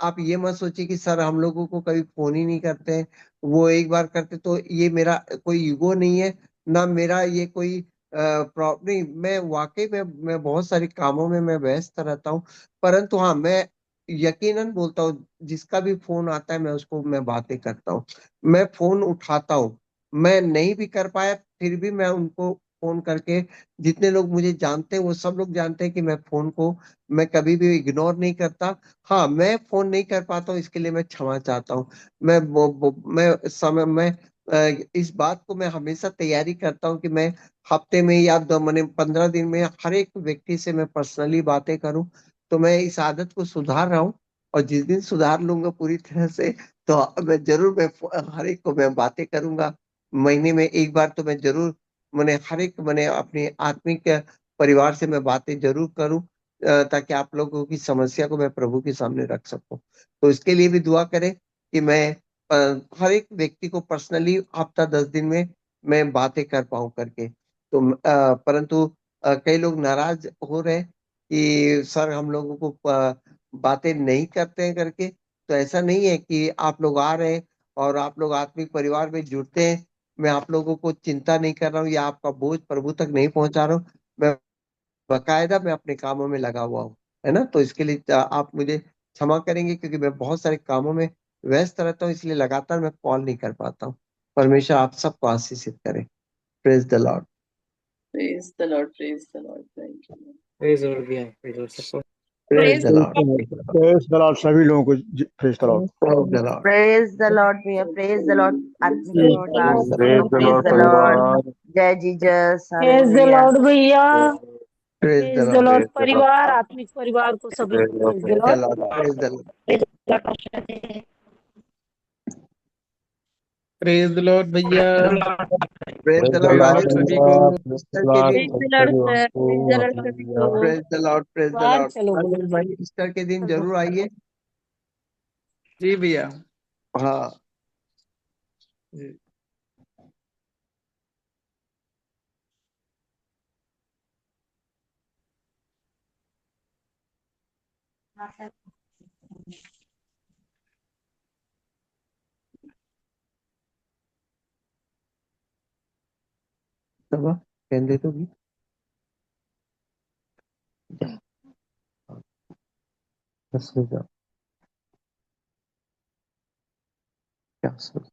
आप ये मत सोचिए कि सर हम लोगों को कभी फोन ही नहीं करते हैं, वो एक बार करते। तो ये मेरा कोई ईगो नहीं है, ना मेरा ये कोई प्रॉब्लम नहीं। मैं वाकई में मैं बहुत सारे कामों में मैं व्यस्त रहता हूँ। परंतु हाँ, मैं यकीनन बोलता हूँ जिसका भी फोन आता है मैं बातें करता हूँ, मैं फोन उठाता हूँ। मैं नहीं भी कर पाया फिर भी मैं उनको फोन करके, जितने लोग मुझे जानते हैं वो सब लोग जानते हैं कि मैं कभी भी इग्नोर नहीं करता। हाँ, मैं फोन नहीं कर पाता हूँ, इसके लिए मैं क्षमा चाहता हूँ। मैं मैं इस बात को मैं हमेशा तैयारी करता हूँ कि मैं हफ्ते में या 15 दिन में हर एक व्यक्ति से मैं पर्सनली बातें करूं। तो मैं इस आदत को सुधार रहा हूँ, और जिस दिन सुधार लूंगा पूरी तरह से तो मैं हर एक को मैं बातें करूंगा। महीने में एक बार तो मैं जरूर मैंने हर एक मैंने अपने आत्मिक परिवार से मैं बातें जरूर करूं। ताकि आप लोगों की समस्या को मैं प्रभु के सामने रख सकूं। तो इसके लिए भी दुआ करें कि मैं हर एक व्यक्ति को पर्सनली हफ्ता 10 दिन में मैं बातें कर पाऊं करके। तो परंतु कई लोग नाराज हो रहे हैं कि सर हम लोगों को बातें नहीं करते हैं करके। तो ऐसा नहीं है कि आप लोग आ रहे हैं और आप लोग आत्मिक परिवार में जुड़ते हैं, मैं आप लोगों को चिंता नहीं कर रहा हूँ या आपका बोझ प्रभु तक नहीं पहुंचा रहा हूँ। मैं बकायदा मैं अपने कामों में लगा हुआ हूँ, है ना। तो इसके लिए आप मुझे क्षमा करेंगे क्योंकि मैं बहुत सारे कामों में व्यस्त रहता हूँ, इसलिए लगातार मैं कॉल नहीं कर पाता हूँ। परमेश्वर आप सबको आशीषित करे। Praise the Lord. Praise the Lord, praise the Lord. Thank you. Praise Lord भैया, प्रेज लॉर्ड सबको। Praise the Lord. Praise the Lord सभी लोगों को praise the Lord. Praise the Lord. Praise the Lord भैया, प्रेज द लॉर्ड आत्मिक प्रेज द परिवार लॉर्ड सबको, भैया, praise praise the the Lord. Lord, जय Jesus, praise the hallelujah. Lord भैया, praise the praise the Lord. Lord परिवार, आत्मिक परिवार को सभी को praise the praise the Lord. Lord. Praise the Lord. Praise the Lord pastor ji. Praise the Lord भैया। Praise the praise the Lord praise Lord Lord Rajesh सभी भाई। को। ईस्टर के प्रेज दिन the Lord sir, praise the Lord सभी को। Praise the Lord. Praise the बाहर लॉर्ड चलो बोलो। राजेश भाई, ईस्टर के दिन जरूर आइए। जी भैया। हाँ। जी। तब कहते तो भी बस हो जाओ। क्या सोच